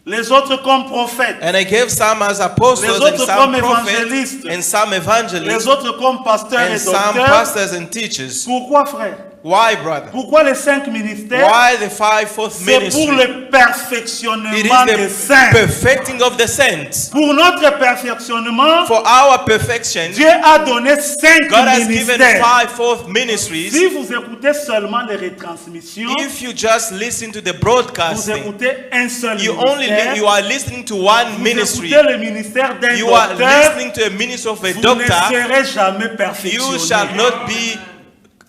les autres comme prophètes, And I gave some as apostles Les and autres some comme prophets évangélistes. and some les evangelists autres comme pasteurs and et some docteurs. pastors and teachers. Pourquoi, frère? Why, brother? Pourquoi les 5 ministères? Why the fivefold C'est pour ministry? le perfectionnement It des is saints. the perfecting of the saints. Pour notre perfectionnement, For our perfection, Dieu a donné 5 God has given ministères. fivefold ministries. Si vous écoutez seulement les retransmissions, If you just listen to the vous broadcasting, écoutez un seul you ministère. are listening to one Vous ministry. écoutez le ministère d'un You are docteur. listening to a ministry of a Vous ne doctor. serez jamais You perfectionné. shall not be.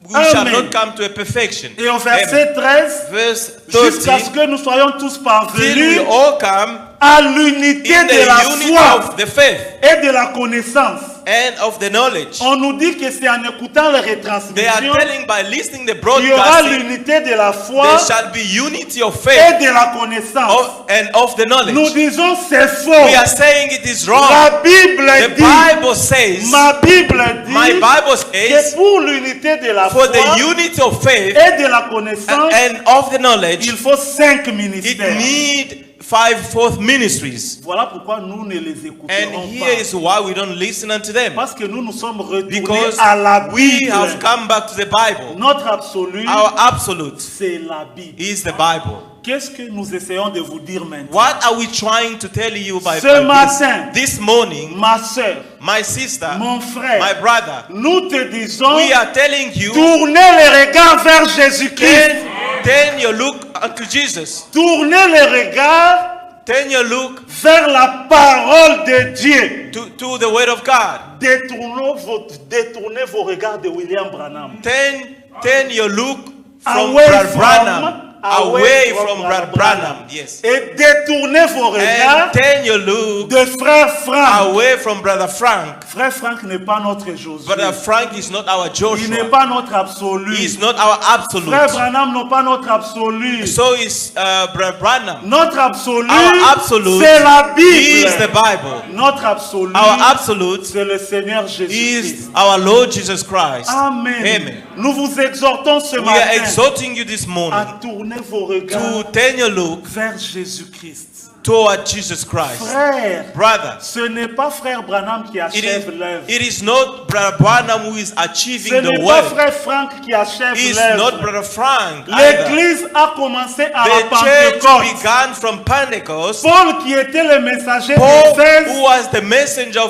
You Amen. shall not come to a perfection. Et au verset 13, Verse jusqu'à ce 13. que nous soyons tous Till we parvenus all come à l'unité in de la the unity foi of the faith et de la connaissance. and of the knowledge. On nous dit que c'est en écoutant les They are retransmissions telling by listening the qu'il y aura broadcasting, l'unité de la foi there shall be unity of et faith de la connaissance. and of the Nous knowledge. disons c'est faux. We are saying it is wrong. La Bible The dit, Bible says, ma Bible my dit Bible que says, pour l'unité de la for foi the unity of faith et de la connaissance, and of the knowledge, il faut 5 it ministères. need fivefold ministries. Voilà pourquoi nous ne les écoutons And here pas. is why we don't listen unto them. Parce que nous nous sommes retournés Because à la we Bible. have come back to the Bible. Notre absolu, Our absolute c'est la Bible. is the Bible. Qu'est-ce que nous essayons de vous dire maintenant? What are we trying to tell you by Ce this? matin, This morning, ma soeur, my sister, mon frère, my brother, nous te disons, we are telling you, tournez les regards vers Jésus-Christ. turn your look unto Jesus. Tournez les regards Turn your look vers la parole de Dieu. to the Word of God. Détournez vos regards de William Branham. Turn your look from Away Brother from- Branham. away Away from from Brother Brother Branham. Yes. Et détournez vos regards And turn your look de frère Franck. away from Brother Frank. Frère Franck n'est pas notre Josué. Brother Frank is not our Il n'est Joshua. pas notre absolu. He is not our Frère absolute. Branham n'est pas notre absolu. So is Brother Branham. Notre absolu, Our absolute c'est la is the Bible. Bible. Notre absolu, Our absolute c'est le Seigneur Jésus-Christ. is our Lord Jesus Christ. Amen. Amen. Nous vous exhortons ce We are matin exhorting you this morning à tourner vos regards to turn your look vers Jésus-Christ. toward Jesus Christ. Frère, Brother, ce n'est pas frère Branham qui achève l'œuvre. it is not Brother Branham who is Ce achieving n'est the pas work. frère Franck qui achève It is not l'œuvre. Brother Frank either. L'église a commencé à la The church Pentecôte. began from Pentecost. Paul qui était le messager Paul, d'Éphèse who was the messenger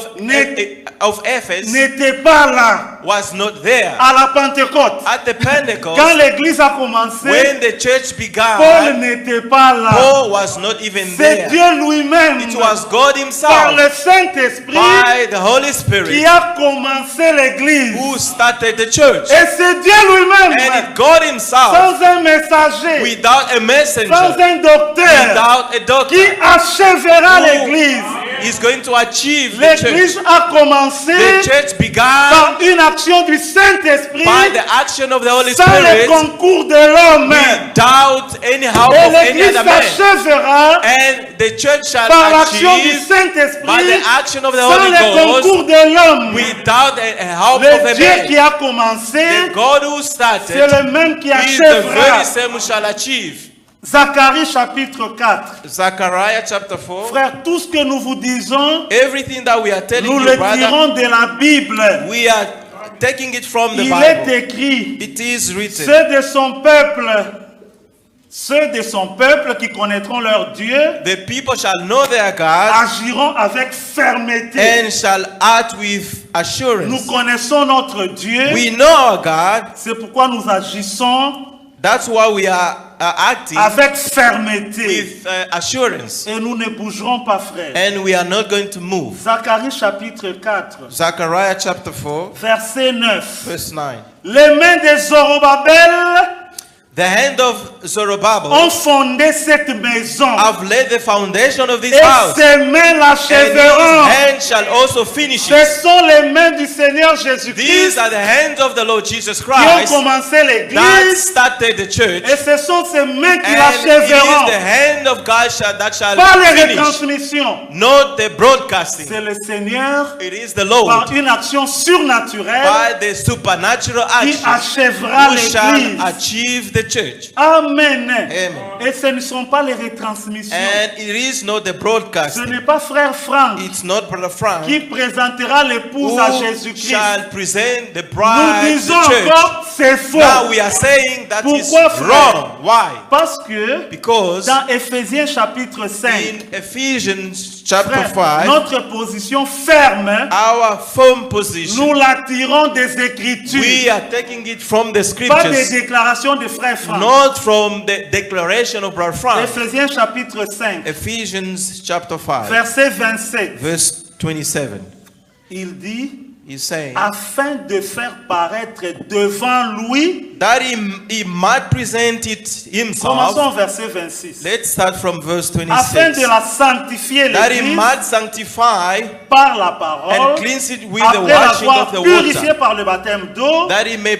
of Ephesus, n'était pas là was not there. à la Pentecôte. At the Pentecost, Quand l'église a commencé, when the church Paul began, n'était pas là. Paul was not even C'est there. Dieu lui-même, It was God par himself, le Saint-Esprit, by the Holy qui Spirit, a commencé l'église. who started the church. Et c'est Dieu lui-même, And it God himself, sans un messager, without a sans messenger, un docteur, without a qui doctor, achèvera Who l'église. is going to achieve the church. L'église a commencé The church began par une action du Saint-Esprit, by the action of the Holy sans le Spirit, concours de l'homme. without any help Et of any l'église other man. s'achèvera And the church shall par l'action du achieve Saint-Esprit, by the action of the sans Holy le concours Ghost, de l'homme. without a help of Le a Dieu man. qui a commencé, The God who c'est started le même qui is the achèvera. very same who shall achieve. Zacharie chapitre 4. Zechariah chapter 4. Frère, tout ce que nous vous disons, Everything that we are telling nous you, le brother, tirons de la Bible. we are taking it from the Il est Bible. écrit, It is written. ceux de son peuple qui connaîtront leur Dieu The people shall know their God agiront avec fermeté. and shall act with Nous assurance. connaissons notre Dieu, We know our God. c'est pourquoi nous agissons That's why we are acting avec fermeté. with assurance. Et nous ne bougerons pas, frère. And we are not going to move. Zacharie chapitre 4, Zechariah chapter 4, verset 9. verse 9. Les mains de Zorobabel The hand of Zerubbabel ont fondé cette maison. have laid the foundation of this Et house, ses mains and l'achèveront. his hand shall also finish Ce it. sont les mains du Seigneur These Jésus-Christ are the hands of the Lord Jesus qui ont Christ commencé that l'église. started the church, Et ce sont ces mains qui and it l'achèveront. is the hand of God that shall Pas les finish, retransmissions. not the broadcasting. C'est le Seigneur, It is the par Lord une action surnaturelle, by the supernatural qui action achèvera who shall l'église. achieve the church. Amen. Amen. Et ce ne sont pas les retransmissions. And it is not the Ce broadcasting. n'est pas frère Franck It's not Brother Frank qui présentera l'épouse à Jésus-Christ. shall present the Nous bride to disons the church. encore c'est faux. Now we are saying that is Pourquoi, frère? wrong. Why? Parce que Because dans Éphésiens chapitre 5, in Ephesians chapter frère, 5, notre position ferme, our firm position, nous la tirons des Écritures. we are taking it from the Pas des scriptures, déclarations de frère Franck. not from the declaration of Brother Frank. Éphésiens chapitre 5, Ephesians chapter 5, verset 27. verse 27. Il dit, He's saying afin de faire paraître devant lui. that he might present it Commençons au himself. verset 26. Let's start from verse Afin 26. de la sanctifier That he l'Église might sanctify par la parole, and cleanse it with the après washing l'avoir of the purifié water, par le baptême d'eau, that he may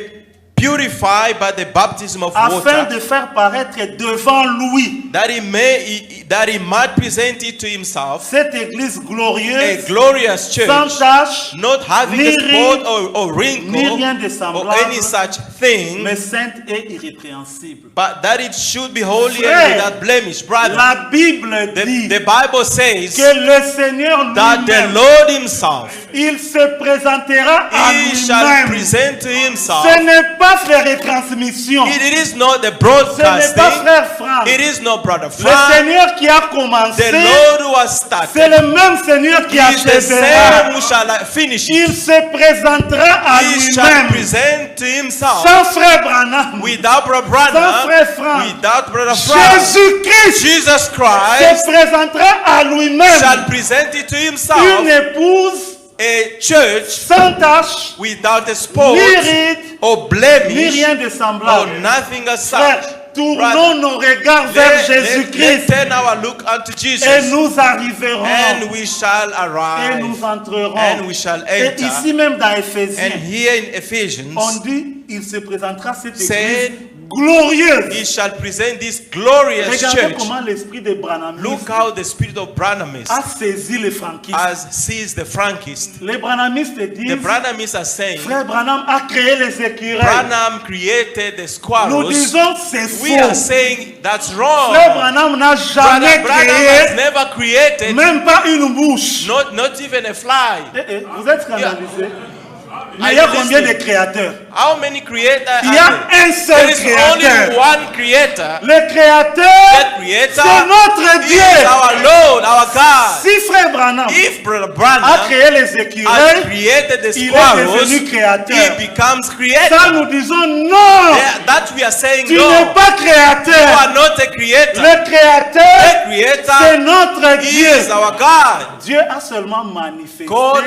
purify by the baptism of afin water, de faire paraître devant lui that he might present it to himself, cette Église a glorieuse, glorious sans church, tache, not having ni a spot or ni wrinkle rien de or any semblable, such thing, mais sainte et irrépréhensible. but that it should be holy Frère, and without blemish. Brother, La Bible dit the Bible says que le Seigneur that the lui-même, Lord himself, il se présentera à he shall lui-même. present to himself. Ce n'est pas faire retransmission. It is not the Ce n'est pas broadcasting. frère Franck. It is not Brother Le Frank. Seigneur qui a commencé, The Lord who has c'est started le même Seigneur qui is the achèvera. same who shall finish Il it. se présentera à He shall lui-même. present to himself Sans frère Branham, without Brother sans Branham, frère Franck, without Brother Frank. Jésus-Christ Jesus Christ se présentera à lui-même. shall present it to Une himself. épouse A church sans tache, without a spot ni ride, or ni blemish rien de or semblable. nothing as Frère, such. tournons nos regards vers Let's Jésus-Christ turn our look unto et Jesus, nous arriverons and we shall et arrive, nous entrerons. and we shall Et enter. ici même dans And Éphésiens, here in Ephesians, on dit il se présentera cette said, église glorieuse. he shall present this glorious Regardez church. comment l'esprit de Branham Look how the spirit of Branhamists a saisi les franquistes. has seized the Frankists. Les Branhamistes The disent, Branhamists are saying, frère Branham a créé les écureuils. Branham created the Nous squirrels. disons c'est We are faux. saying that's wrong. Frère Branham n'a jamais Brother Branham has créé, never created, même pas une mouche. not even a fly. Vous êtes scandalisés. Mais Are il y a you combien de listening? créateurs? How many creators Il y a are there? un seul There is only créateur. one creator. Le créateur, That creator c'est notre is Dieu. our Lord, our God. Si frère Branham If Brother a Branham créé les has écureuils, created the il est squirrels, devenu créateur. he becomes Ça, creator. nous disons non. That we are saying Tu n'es no. pas You créateur. are not a creator. Le créateur, The c'est creator notre is Dieu. our God. Dieu a seulement manifesté God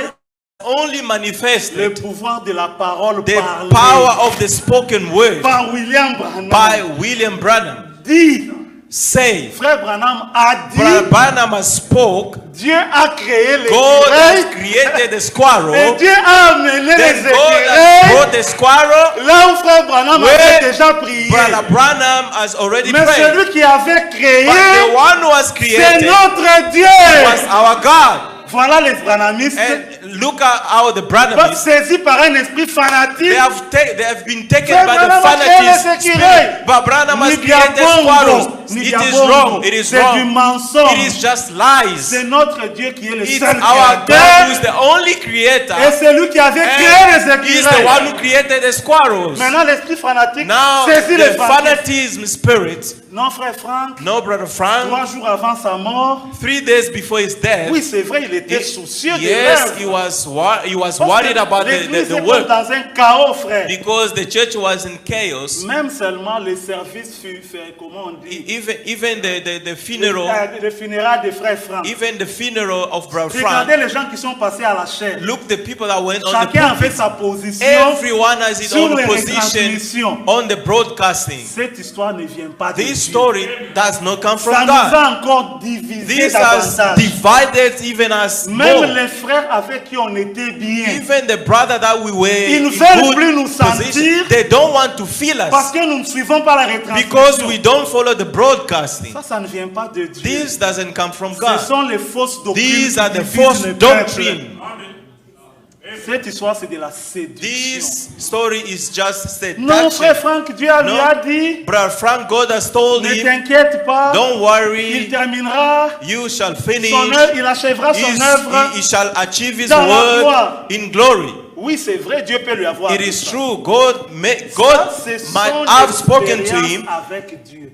only le manifested pouvoir de la parole the parlée power of the spoken word par William Branham. by William Branham. Dit, Say, frère Branham a Brother dit, Branham Spoke, Dieu a créé les God has écureuils created the et squirrel. Dieu a amené les Then God has écureuils brought the squirrel. là où frère Branham Where avait déjà prié. Brother Branham has already Mais prayed. celui qui avait créé, But the one who has c'est created notre Dieu. was our God. Voilà les Branhamistes. And look at how the Pas Branhamists, saisis par un esprit fanatique. they have been taken Frère by Branham the a créé les fanatism écureuils. spirit. But Branham has Ni created diabongo, squirrels. ni It is diabongo. wrong. It is C'est du wrong. mensonge. It is just lies. C'est notre Dieu qui est le It's seul our God who créateur. is the only creator. Et c'est lui qui avait créé And les he is the one écureuils. who created the squirrels. Maintenant, l'esprit fanatique Now, saisit les the franquistes. fanatism spirit, Non, frère Franck, no, Brother 3 Frank, jours avant sa mort, 3 days before his death, oui, c'est vrai, il était soucieux de yes, l'œuvre. he was Parce worried que about l'église the est work dans un chaos, frère. because the church was in chaos. Même seulement le service fut fait, comment on dit, Even the funeral, le funérail de frère Franck. even the funeral of Brother Regardez Frank. les gens qui sont passés à la chaîne. Look, the people that went on the Chacun avait pulpit. sa position. Everyone has his sur own les position retransmissions. on the broadcasting. Cette histoire ne vient pas de This Dieu. story does not come Ça from nous God. a encore divisés This has davantage. divided even us Même more. les frères avec qui on était bien. Even the brother that we were Ils ne in veulent plus good nous sentir position, they don't want to feel parce us que nous ne suivons pas la because retransmission. we don't follow the broadcasting. Ça ne vient pas de Dieu. This doesn't come from Ce God. sont les fausses doctrines These are qui the divisent false le peuple. doctrine Cette histoire, c'est de la séduction. This story is just Non, frère seduction. Franck, Dieu lui a dit, Brother Frank, God has told ne him, t'inquiète pas, don't il worry, terminera you shall finish, son œuvre, il achèvera son œuvre. he shall achieve his dans la word gloire. in glory. Oui, c'est vrai, Dieu peut lui avoir It dit is ça. true, God Ça, ce sont might des have spoken to expériences him. avec Dieu.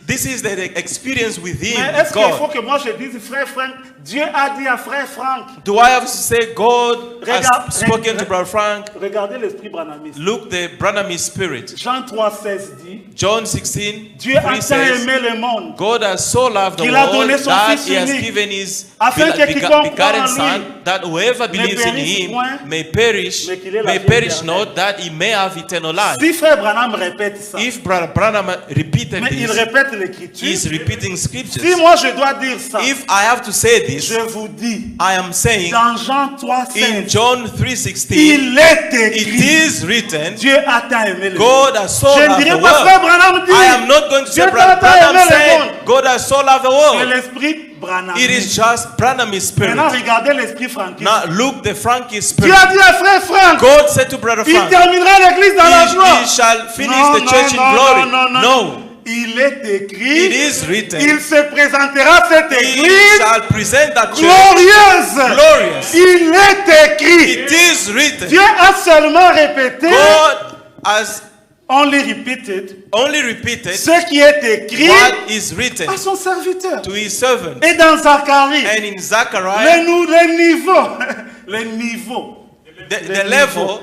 This is the experience with him, Mais with est-ce qu'il faut God. que moi je dise, frère Franck, Dieu a dit à frère Franck, Do I have to say God Regarde- has spoken to Brother Frank? regardez l'esprit branhamiste. Look, the Branhamist spirit. Jean 3,16 dit, John 16, Dieu a 3 tant says, aimé le monde God has so loved the qu'il a world donné son that Fils He has unique, given His afin que quiconque croit en begotten lui Son, that whoever believes in périsse Him point, may perish, mais qu'il ait la vie perish éternelle. not, that he may have eternal life. Si frère Branham répète ça, If Brother Branham repeated mais il this, répète l'écriture, he is repeating si scriptures. moi je dois dire ça, If I have to say this, je vous dis, I am saying dans Jean in 3,16, John 3:16, il est it écrit, is written, Dieu a tant aimé le monde. God has so Je ne loved the dirai pas frère world. Branham dit, I am not going to say Dieu Brother a tant aimé Branham le said, monde. God has so loved the C'est world. l'esprit Branham. It is just Branham's spirit. Maintenant regardez l'esprit franquiste. Now look, the Frankie Dieu spirit. a dit à frère Franck, God said to Brother il Frank, terminera l'église dans la gloire. he shall finish Non, the church non, in glory. non, non, No, Il est écrit, it is written, il se présentera cette he église shall present that church glorieuse. glorious. Il est écrit. It is written. Dieu a seulement répété, God has only repeated, only repeated ce qui est écrit what is written à son serviteur. to his servant. Et dans Zacharie, And in Zechariah, le niveau, le niveau, the level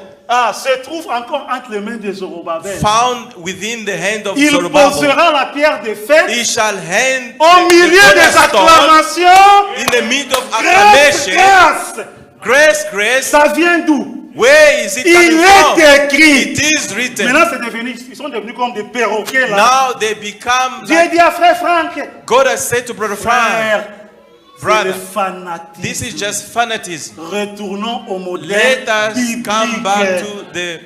se trouve encore entre les mains de Zorobabel. found within the hand of Il Zerubbabel. posera la pierre de fête He shall hand au the milieu des cornerstone acclamations. in the midst of Grâce, acclamation. grâce. Grace, grace. Ça vient d'où? Where is it Il coming from? est écrit. It is written. Maintenant, c'est devenu, ils sont devenus comme des perroquets là. Now they become Dieu like dit à frère Franck, God has said to Brother Frank, frère, c'est brother, le fanatisme. this is just fanatism. Retournons au modèle Let us biblique. come back to the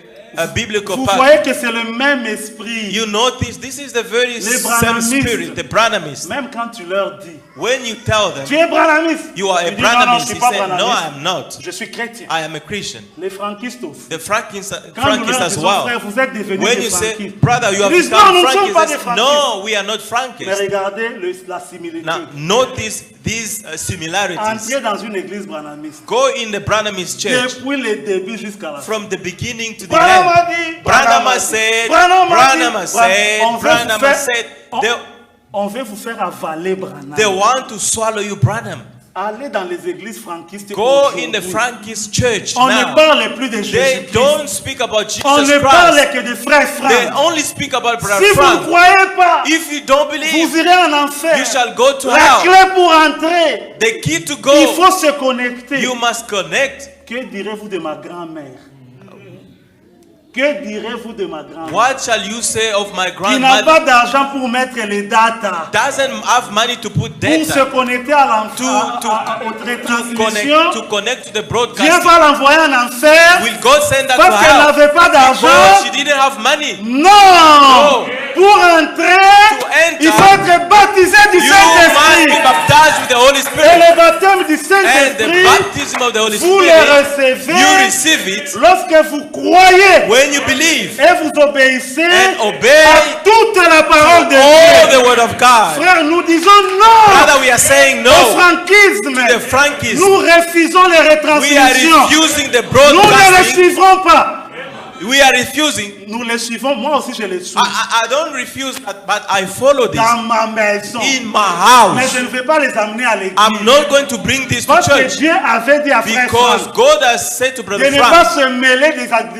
biblical Vous path. voyez que c'est le même esprit. You notice this is the very Les same Branhamistes. spirit, the Branhamists. Même quand tu leur dis, When you tell them tu es branhamiste. you are a Ils disent, non, non, je Branhamist, suis he pas said, no, I branhamiste. am not. Je suis chrétien. I am a Christian. Les franquistos. The Frankists Quand nous leur as disons, well. frère, vous êtes devenus When des you say, franquistes. brother, you have Ils disent, become non, nous ne sommes pas des Frankists. franquistes. No, we are not Mais Frankists. regardez la similitude. Now, notice these similarities. Entrez dans une église branhamiste. Go in the Branhamist church Depuis le début jusqu'à la fin. from the beginning to the Branham a end. dit, Branham has said, Branham a Branham dit, has said, on veut Branham vous has faire- said. on veut vous faire avaler Branham. They want to swallow you, Branham. Allez dans les églises franquistes. Go aujourd'hui. in the Frankist church On ne now. parle plus de They Jésus-Christ. don't speak about Jesus On ne parle Christ. que de frère They Franck. only speak about Brother Si vous ne Frank. croyez pas, If you don't vous believe, irez en enfer. you shall go to La hell. clé pour entrer, The key to il go, faut se connecter. you must connect. Que direz-vous de ma grand-mère? Que direz-vous de ma grand-mère? What shall you say of my Qui n'a grandmother? pas d'argent pour mettre les datas, Doesn't have money to put pour se data connecter à to aux retransmissions. connect to the Dieu broadcasting. va l'envoyer en enfer Will God send that to parce qu'elle hell? n'avait pas Because d'argent. she didn't have money. Non! No. Pour entrer, To enter, il faut être baptisé du You must Saint-Esprit. be baptized with the Holy Et Spirit. le baptême du And the Saint-Esprit, baptism of the Holy vous le Spirit, recevez you receive it lorsque vous croyez when you believe et vous obéissez and obey à toute la parole de all Dieu. the word of God. Frère, nous disons non Rather, we are saying au no franquisme. to the Frankists. Nous refusons les We are retransmissions. refusing the Nous ne les broadcasting. suivrons pas. We are refusing. Nous les suivons. Moi aussi, je les suis. I don't refuse that, but I follow this Dans ma maison. in my Mais house. je ne vais pas les amener à l'église. I'm not going to bring this to Parce que church Dieu avait dit à frère because Franck God has said to de Brother ne pas Frank, se mêler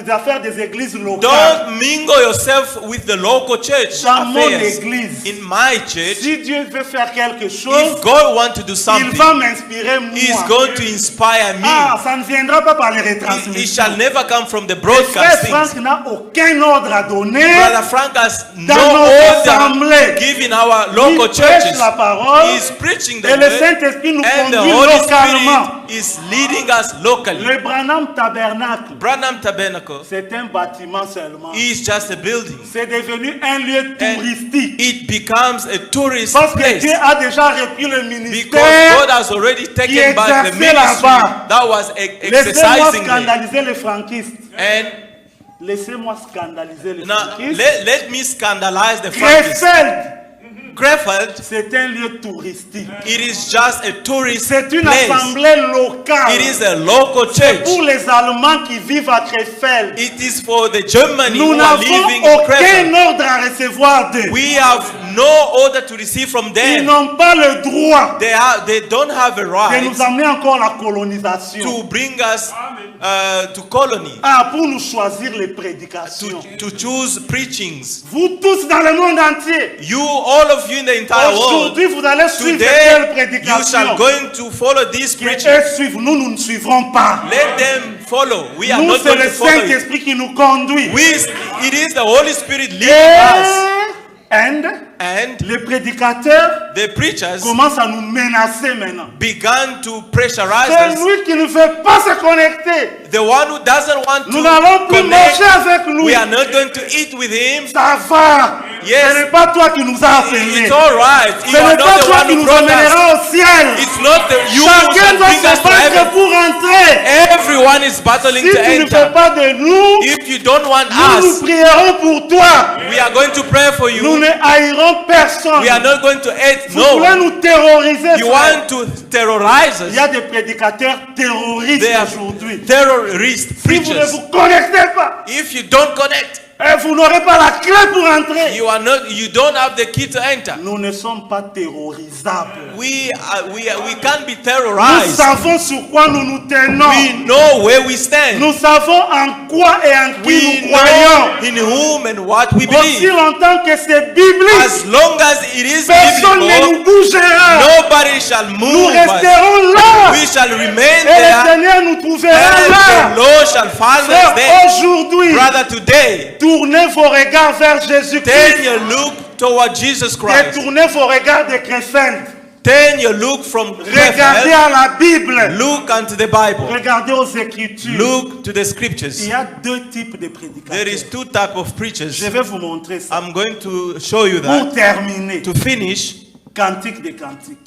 des affaires des églises locales. don't mingle yourself with the local church Dans mon affairs. église, In my church, si Dieu veut faire quelque if chose, God wants to do il something, va m'inspirer He's moi. going to inspire me. Ah, ça ne viendra pas par les It retransmissions. shall never come from the Les frères broadcasting. Frank n'a aucun ordre à donner Brother Frank has no dans nos order assemblées. given our Il local prêche churches. la parole He is preaching the et le word, Saint-Esprit nous and the conduit Holy localement. Spirit is leading us locally. Le Branham Tabernacle, Branham Tabernacle c'est un bâtiment seulement. is just a building. C'est devenu un lieu And touristique. it becomes a tourist Parce que place. Dieu a déjà repris le Because ministère. God has already qui taken back the exerçait ministry là-bas. that was Laissez-moi exercising there. scandaliser les franquistes. And Laissez-moi scandaliser les now franquistes. let me scandalize the Frankists. Krefeld, Krefeld, c'est un lieu touristique. it is just a tourist C'est une place. assemblée locale. It is a local church. Pour les Allemands qui vivent à Krefeld. It is for the Germany Nous who are n'avons living in aucun Krefeld. ordre à recevoir d'eux. We have no order to receive from Ils them. n'ont pas le droit They don't have a de right nous amener encore la colonisation. to bring us to colony, Ah, pour nous choisir les prédications. to choose preachings. Vous tous dans le monde entier. You, all of you in the entire world, Aujourd'hui, vous allez suivre today telle you prédication. shall going to follow this Que preaching. eux suivent, nous ne suivrons pas. Let them follow. We are Nous, not c'est going le to follow you. Saint-Esprit qui nous conduit. It is the Holy Spirit leading us. And And les prédicateurs the preachers commencent à nous menacer maintenant. began to pressurize C'est us. lui qui ne veut pas se connecter. The one who doesn't want Nous n'allons to plus connect, manger avec lui. we are not going to eat with him. Ça va. Yes. Ce n'est pas toi qui nous as appelés. It's all right. Ce You are n'est pas not the toi one qui who nous brought us. emmènera au ciel. It's not you who Chacun shall doit bring us se to battre heaven. pour entrer. Everyone is battling Si to tu ne fais enter. pas de nous, If you don't want nous us, prierons pour toi. we are going to pray for Nous you. ne haïrons personne. We are not going to hate. Vous voulez No. nous terroriser. You frère. want to terrorize Il y a us. des prédicateurs terroristes They are aujourd'hui. terrorist Si vous ne preachers. vous connectez pas, If you don't connect, vous n'aurez pas la clé pour entrer. you don't have the key to enter. Nous ne sommes pas terrorisables. We can't be Nous terrorized. savons sur quoi nous nous tenons. We know where we stand. Nous savons en quoi et en qui We nous croyons. know in whom and what we Aussi believe. longtemps que c'est biblique, As long as it is personne ne biblical, nous bougera. nobody shall Nous move us. resterons là. We shall remain Et le there, Seigneur nous trouvera and là. the Lord shall find us Frère, there. aujourd'hui, Brother, today, tournez vos regards vers turn Jésus-Christ. your look toward Jesus Et Christ. tournez vos regards de Krefeld. Turn your look from Regardez Krefeld, à la Bible. look unto the Bible. Regardez aux Écritures. Look to the Il scriptures. y a deux types de There prédicateurs. is two type of preachers. Je vais vous montrer ça. I'm going to show you Pour that. terminer, To finish, cantique des cantiques.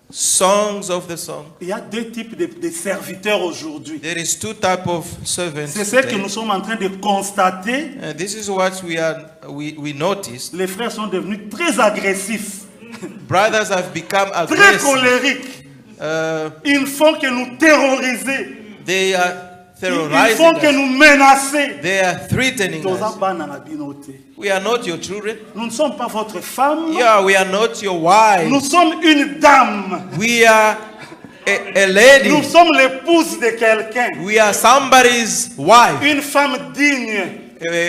songs of the song. Il y a deux types de serviteurs aujourd'hui. There is two type of servants. C'est ce que today. nous sommes en train de constater. And this is what we noticed. Les frères sont devenus très agressifs, Brothers have become très aggressive. colériques. Ils font que nous terroriser. They are Ils font terrorizing que us. nous menacer. They are threatening Toza us. bana na bino te. We are not your children. Nous ne sommes pas votre femme. Yeah, we are not your Nous wives. sommes une dame. We are a Nous lady. sommes l'épouse de quelqu'un. We are somebody's wife. Une femme digne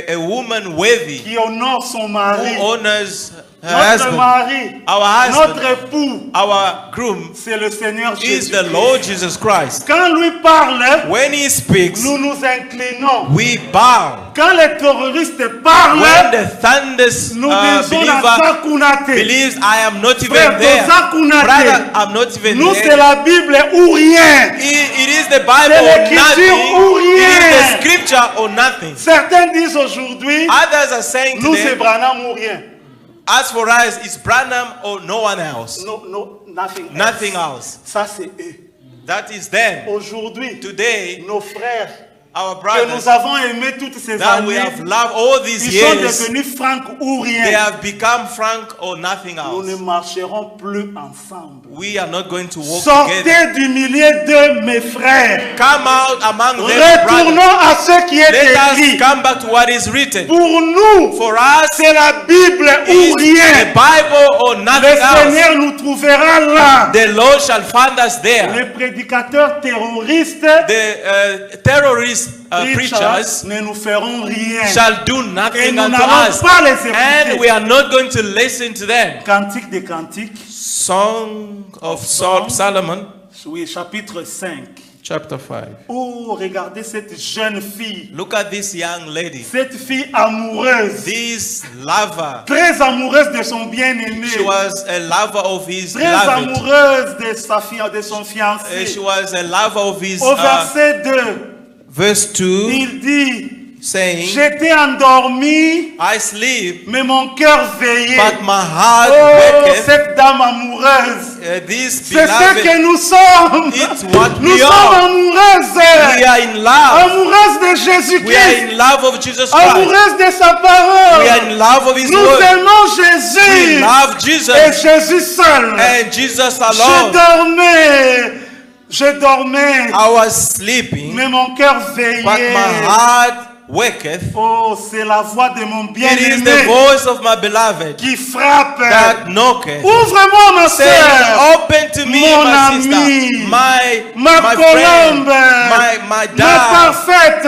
A woman worthy qui honore son who mari. honors her Notre husband. mari, Our husband, notre époux, our groom c'est le Seigneur is Jésus. the Lord Jesus Christ. Quand lui parle, When he speaks, nous nous inclinons. we bow. Quand les terroristes When parlent, the thunders nous disons la believer Zakunate. believes, I am not even Frère, there. Zakunate. Brother, I'm not even Nous, c'est there. la Bible ou rien. It is the Bible C'est or l'écriture ou nothing. It is rien. the scripture or nothing. Certains disent aujourd'hui, Others are saying nous, c'est today, Branham ou rien. as for us, it's Branham or no one else. No, no, nothing, Nothing else. Ça, c'est eux. That is them. Aujourd'hui, Today, nos frères our que brothers nous avons aimés toutes ces that we années, have loved all these ils sont years, devenus francs ou they rien. have become frank or nothing Nous ne else. marcherons plus ensemble. We are not going to walk together. Sortez du milieu de mes frères. Come out among them, Retournons brothers. à ce qui est Let us écrit. come back to what is written. Pour nous, For us, c'est la Bible ou it's the rien. Bible or Le nothing else. Seigneur nous trouvera là. The Lord shall find us there. Les prédicateurs terroristes The terrorist preachers ne nous feront rien. shall do Et nothing nous unto n'allons us. pas les And we écouter. are not going to listen to them. Cantique des cantiques, Song of Solomon, oui, chapitre 5. chapter 5. Oh, regardez cette jeune fille. Look at this young lady. Cette fille amoureuse. This lover. Très amoureuse de son bien-aimé. She was a lover of his Très beloved. amoureuse de son fiancé. She was a lover of his Au verset 2, verse 2, il dit, saying, j'étais endormi, I sleep, mais mon cœur veillait. but my heart Oh, waketh. cette dame amoureuse. This C'est ce que beloved, nous sommes. it's what Nous we sommes are. amoureuses. We are in love. Amoureuses de We are Jésus-Christ. in love of Jesus Christ. Amoureuses de sa We are parole. in love of His Nous word. aimons We Jésus. love Et Jesus Jésus seul. and Jesus Je alone. dormais, I was sleeping, mais mon cœur but veillait. my heart waketh. Oh, c'est la voix de mon It is the bien-aimé voice of my beloved qui frappe. that knocketh. Ouvre-moi, ma Saying, soeur, open to me, Mon my ami, sister, ma my colombe, friend, my ma dad, parfaite,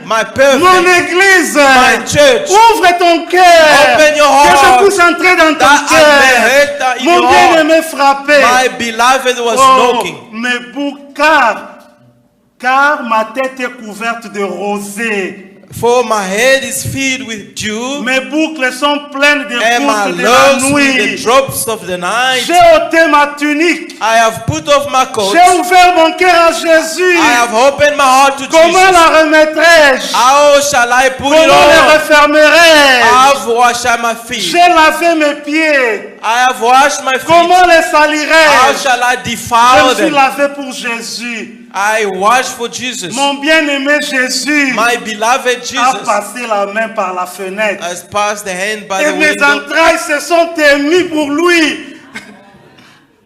my mon perfect, église. my church. Ouvre ton cœur. Open your Que je heart, puisse entrer dans ton that I may cœur. enter in Mon your heart. bien-aimé frappé. My beloved was Oh, knocking. mes boucles, car ma tête est couverte de rosée. For my head is filled with dew, Mes boucles sont pleines de and my gouttes de la lungs with the nuit. drops of the night. J'ai ôté ma tunique. I have put off my coat. J'ai ouvert mon cœur à Jésus. I have opened my heart to Comment Jesus. la remettrai-je? How shall I put it Comment la on? refermerai-je? I have washed my feet. J'ai lavé mes pieds. I have washed my feet. Comment les How salirai-je? shall I Je defile me suis them? lavé pour Jésus. I wash for Jesus. Mon bien-aimé Jésus My beloved a Jesus passé la main par la fenêtre. has passed the hand by Et the mes window. entrailles se sont émues pour lui.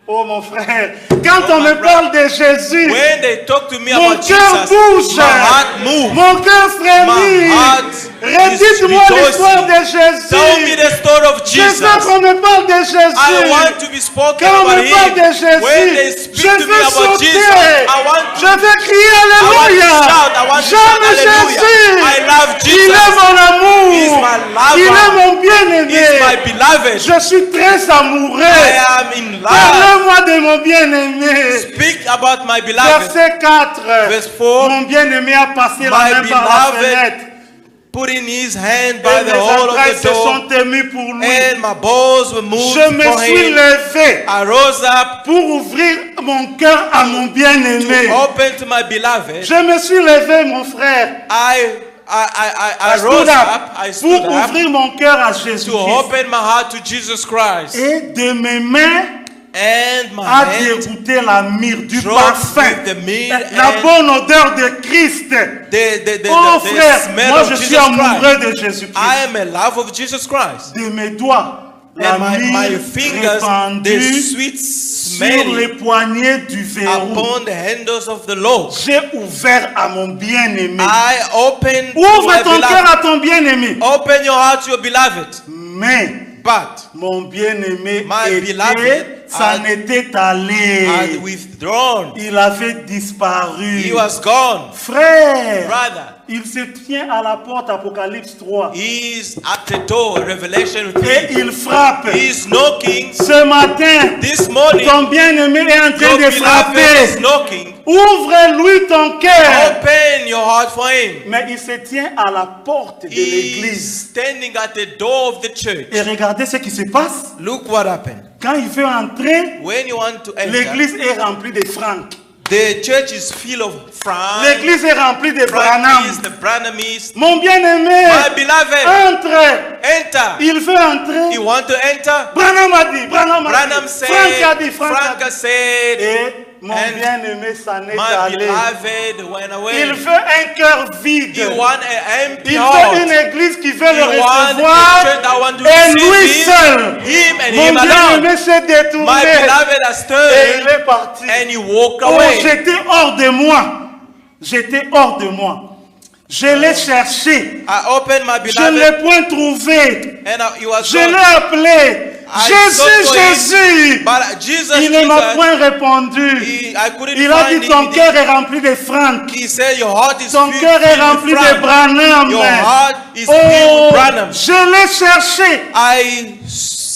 Oh mon frère, quand on me parle de Jésus, When they talk to me mon about cœur Jesus, bouge, my heart moves. mon cœur frémit. My heart Redites-moi is l'histoire de Tell me Jésus. the story of Je Jesus. veux qu'on me parle de I Jésus. want to be spoken Quand on about me parle de Him. When they Jésus, speak je to me veux about sauter. Jesus, I want Je veux crier Alléluia. I want to shout J'aime Hallelujah. Jésus. I love Il Jesus. est mon amour. He is my lover. Il est mon He bien-aimé. is my beloved. Je suis très amoureux. I am in love. Parlez-moi de mon bien-aimé. Speak about my beloved. Verset 4. Verse 4. Mon bien-aimé a passé la My main par la beloved fenêtre. Putting his hand Et by the mes hole of entrailles the se door, sont émues pour lui. and my balls were moved Je me for suis him. levé I rose up pour ouvrir mon cœur à mon bien-aimé. to open to my beloved. Je me suis levé, mon frère. I stood rose up up. I stood pour up ouvrir mon cœur à Jésus. to open my heart to Jesus Christ. Et de mes mains And my a hand dégoûté la myrrhe du dropped parfum, with the myrrh la and bonne odeur de Christ. Oh the frère, smell moi of je suis Jesus amoureux Christ. de Jésus-Christ. I am a love of Jesus Christ. De mes doigts, la And my myrrhe fingers, the répandue sweet sur smell les poignées du verrou. upon the handles of the Lord. J'ai ouvert à mon bien-aimé. I open to Ouvre my ton cœur beloved. à ton bien-aimé. Open your heart to your beloved. Mais But mon bien-aimé My était, beloved s'en était allé. had withdrawn. Il avait disparu. He was gone. Frère, Brother, il se tient à la porte, Apocalypse 3. he is at the door, Revelation Et 3. il frappe. He is knocking. Ce matin, This morning, ton bien-aimé est en train your de beloved is frapper. knocking. Ouvre-lui ton cœur. Open your heart for him. Mais il se tient à la porte de He l'église. is standing at the door of the church. Et regardez ce qui se passe. Look what happened. Quand il veut entrer, When you want to enter, l'église est remplie de francs. the church is full of francs. L'église est remplie de Branham. The Branhamites. Mon bien-aimé, My beloved, entre. enter. Il veut entrer. You want to enter? Branham a dit, Branham a Branham dit. said, Franck a dit, Franck a dit. Frank said, Et mon and bien-aimé s'en est my allé. beloved went away. Il veut un cœur vide. You want an empty Il heart. veut une église qui veut le You want a recevoir. church that want to Et lui receive seul. him and Mon him alone. bien-aimé s'est détourné. My beloved has Et turned il est parti. and he walked Oh, away. j'étais hors de moi. J'étais hors de moi. Je l'ai cherché. I opened my Je ne beloved l'ai point trouvé. and he was Je l'ai gone. appelé. I Jésus, sought for him, Jésus. but Jesus, Il ne m'a Jesus, point répondu. I couldn't Il a find dit him. ton cœur est rempli de francs. He said your heart is Ton filled cœur est with rempli de francs. Branham. Your heart is filled Oh, with Branham. je l'ai cherché. I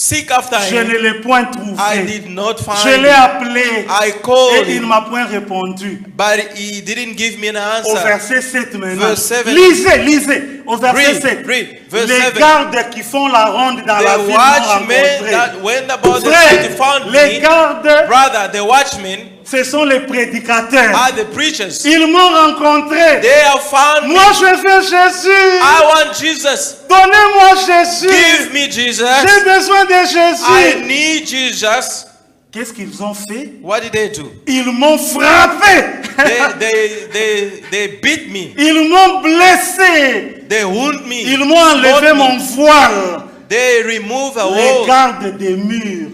seek after Je him. ne l'ai point I trouvé. did not Je find l'ai him. appelé I et called il ne him, m'a point répondu. but he didn't give me an Au answer. verset 7 maintenant. Verse 7. Lisez. Au verset Read, 7. read. Verse Les 7. gardes qui font la ronde dans la The ville m'ont watchmen rencontré. that went about the Frère, city found les me. gardes, Brother, the watchmen ce sont les prédicateurs. are the preachers. Ils m'ont rencontré. They have found me. Moi, je veux Jésus. I want Jesus. Donnez-moi Jésus. Give me Jesus. J'ai besoin de I Jésus. need Jesus. Qu'est-ce qu'ils ont fait? What did they do? Ils m'ont frappé. They beat me. Ils m'ont blessé. They wound me. Ils m'ont enlevé smote mon me. voile. They remove a Les wall. gardes des murs.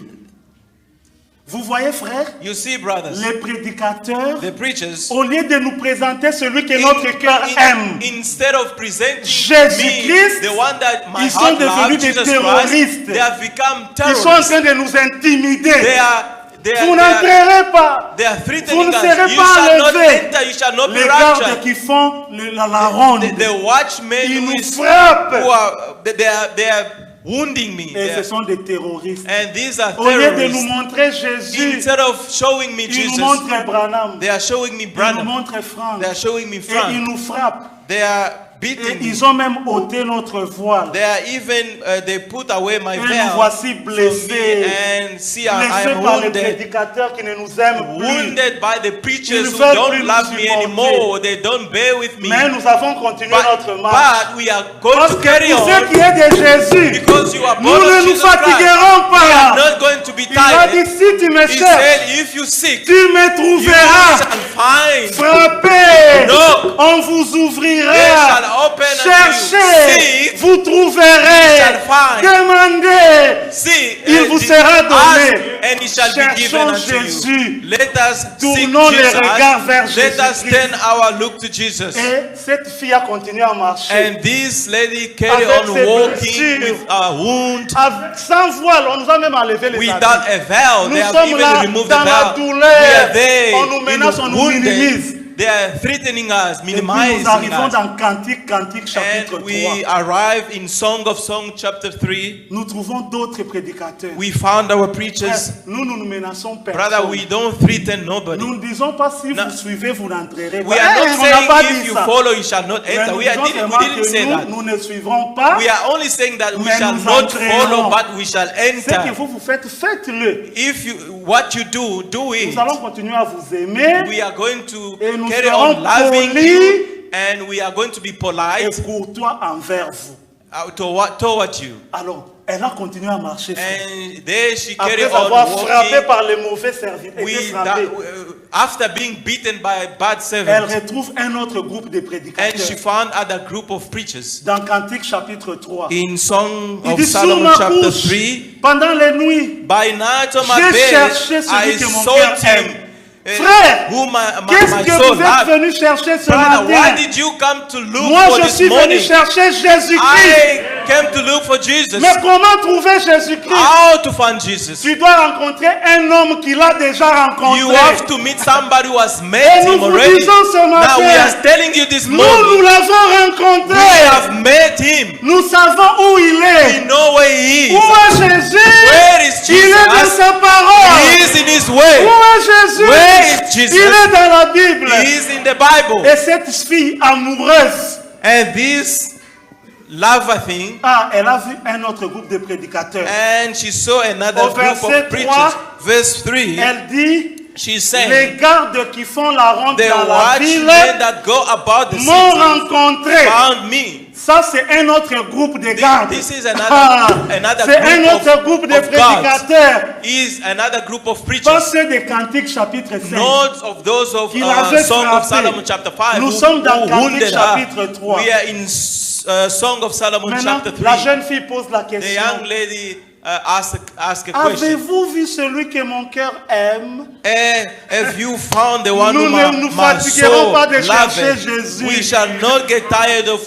Vous voyez, frère, You see, brothers, les prédicateurs, the preachers, au lieu de nous présenter celui que notre cœur aime, instead of presenting Jésus-Christ, me, the one that my ils sont heart loves, devenus des Jesus terroristes. Christ, they have become ils sont en terrorists. train de nous intimider. Vous They n'entrerez pas. are Vous threatening ne us. serez You pas shall not enlevés. enter, you shall not be Les gardes raptured. qui font la ronde, The watchmen ils who nous frappent. they are wounding me. Et ce sont des terroristes. And these are Au lieu de nous terrorists. montrer Jésus, Instead of showing me ils nous Jesus, montrent Branham. they are showing me Ils nous Branham. montrent Franck. They are showing me Et ils Frank. nous frappent. They are Et beating me. ils ont même ôté notre voile. They are even they put away my Et nous veil voici from me, blessés. and see I Blessés am par les wounded. prédicateurs qui ne nous aiment plus. Wounded by the preachers Ils who veulent don't plus love nous me supporter. anymore. They don't bear with me. Mais nous avons continué notre marche. But we are going Parce to que carry pour on ceux qui est de Jésus, because you are nous born ne of nous Jesus Christ. fatiguerons We are pas. not going to be Il a dit, tired. si tu me He cherches, said, if you seek, tu me you trouveras. shall find. Frappez, Knock. on vous They ouvrira. shall open unto you. Cherchez, Seek, vous trouverez. shall find. Demandez, see, il vous sera donné. ask, and it shall be given Cherchons unto Jésus. you. Let us seek Tournons les Jesus. regards vers Let us Jésus-Christ. turn our look to Jesus. Et cette fille a continué à marcher. And this lady carried Avec on ses walking blessures. with a wound Sans voile, on nous a même enlevé les without habits. a veil. Nous They have sommes even là removed the dans la veil. douleur. We are there On nous menace, on in nous minimise. wounded. They are threatening us, Et puis nous minimizing arrivons us. dans Cantique chapitre And we 3. arrive in Song of Songs chapter 3. Nous trouvons d'autres prédicateurs. We found our preachers. Nous ne nous menaçons Brother, personne. we don't threaten nobody. Nous ne disons pas si No. vous suivez, vous n'entrerez We pas. are not On n'a pas saying if dit you ça. follow, you shall not Mais enter. nous We disons didn't seulement say que that. nous ne suivrons pas. We are only saying that we Mais shall nous not entrerons. follow, but we shall Ce que enter. vous faites, faites-le. If you what you do, do it. Nous allons continuer à vous aimer We are going to et nous carry serons on loving polis you, and we are going to be et polite courtois envers vous. toward you. Alors, elle a continué à marcher. frère. And there she Après carried avoir on frappé walking. par les mauvais serviteurs, After being beaten by bad elle servants, retrouve un autre groupe de and she prédicateurs. found other group of preachers. Dans Cantique chapitre 3. In Song Il of dit, sur Solomon ma chapter couche, 3, pendant les nuits, by night on my j'ai bed, cherché celui I que mon sought cœur him, aime. Frère, whom my qu'est-ce que soul vous êtes loved. venu chercher ce Brother, why matin? did you come to look Moi, for je this suis venu morning? chercher Jésus-Christ. I came to look for Jesus. Mais comment trouver Jésus-Christ? How to find Jesus? Tu dois rencontrer un homme qui l'a déjà rencontré. You have to meet somebody who has Et met nous him vous already. disons ce Now we matin, are telling you this nous morning, l'avons we rencontré. have met him. Nous savons où il We est. know where he Où is. est Jésus? Where is Il est dans Jesus? sa parole. He is in his Où way. est Jésus? Where is Jesus? Il est dans la Bible. He is in the Bible. Et cette fille amoureuse, And this lover thing, elle a vu un autre groupe de prédicateurs. and she saw another Au group verset of preachers. 3, Verse 3, Elle dit, she said, les gardes qui font la ronde the dans la ville watchmen that go about the m'ont city rencontré. found me. Ça, c'est un autre groupe de gardes. This is another C'est un group autre groupe de of guards. prédicateurs. Is another group of Pas preachers. ceux de Cantique chapitre 5. Notes of those of Qu'il avait Song of frappé. Solomon chapter 5 Nous who sommes dans Cantique wounded chapitre her. 3. We are in Song of Solomon Maintenant, chapter la 3. jeune fille pose la The question. young lady asked a question. Avez-vous vu celui que mon cœur aime? Have you found the one Nous whom ne nous my fatiguerons soul pas de chercher loveth? Jésus. We shall not get tired of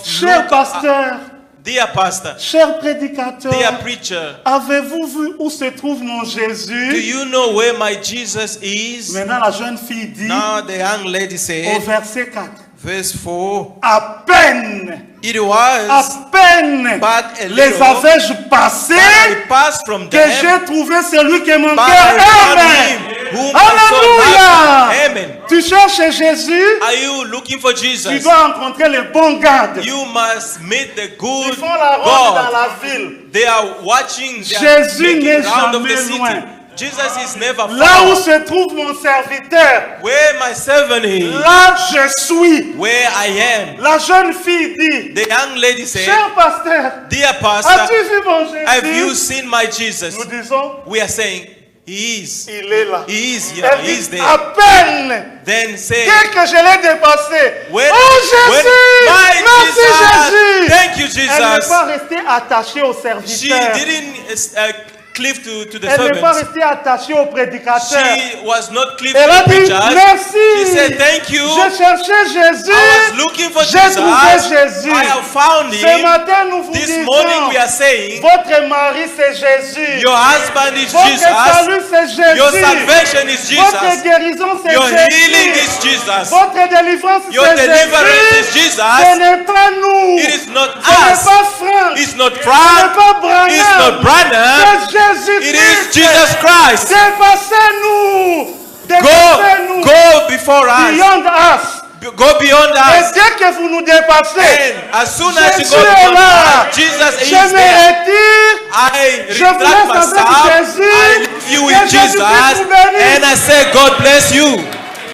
Cher pasteur, dear pastor, cher prédicateur, dear preacher, avez-vous vu où se trouve mon do Jésus? you know where my Jesus is? Maintenant, la jeune fille dit Now the young lady au said, verset 4, verse 4, à peine It was À peine but a les little avais-je passés that I passed from que them, j'ai trouvé celui que mon but cœur I found aime. him whom my soul Alléluia. loves. Amen. Tu cherches Jésus, Are you looking for tu Jesus? dois rencontrer les bons gardes. You must meet the Ils good font la ronde dans God. la ville. They are watching, they are Jésus making n'est round of the jamais city. loin. Jesus is never Là où far. se trouve mon serviteur, Where my servant is, là je suis. where I am. La jeune fille dit, The young lady said, cher pasteur, Dear pastor, as-tu vu mon have you Jésus? seen my Jesus? Nous disons, We are saying, He is. il est là. He is here. Elle He is dit, there. à peine Then say, dès que je l'ai dépassé, when, oh when Jésus, my merci Jésus. Thank you, Elle n'est Jesus. pas restée attachée au She serviteur. didn't cleave to the Elle n'est pas servants. restée attachée au prédicateur. She was not cleave Elle to a the dit, preachers. merci. She said, thank you. Je cherchais Jésus. I was looking for J'ai Jesus. trouvé Jésus. I have found Ce him. matin, nous vous This morning we disons, are saying, votre mari c'est Jésus. your husband is Votre Jesus. salut c'est Jésus. Your salvation is Votre Jesus. guérison c'est Your healing Jésus. is Jesus. Votre délivrance Your c'est deliverance is Jésus. Jesus. Ce n'est pas nous. It is not Ce n'est us. pas Franck. It's not Ce n'est Frank. pas Branham. It's not Branham. C'est Jésus It Christ. is Jesus Christ. Dépassez-nous. Dépassez-nous. Go before us. Beyond us. Go beyond Et us. dès que vous nous dépassez, And as soon as you Jésus go est beyond là. us, Jesus Je is me there. retire. I Je vous retract laisse avec myself. Jésus. I leave you Que with Jésus Jesus. Christ vous bénisse. And I say, God bless you.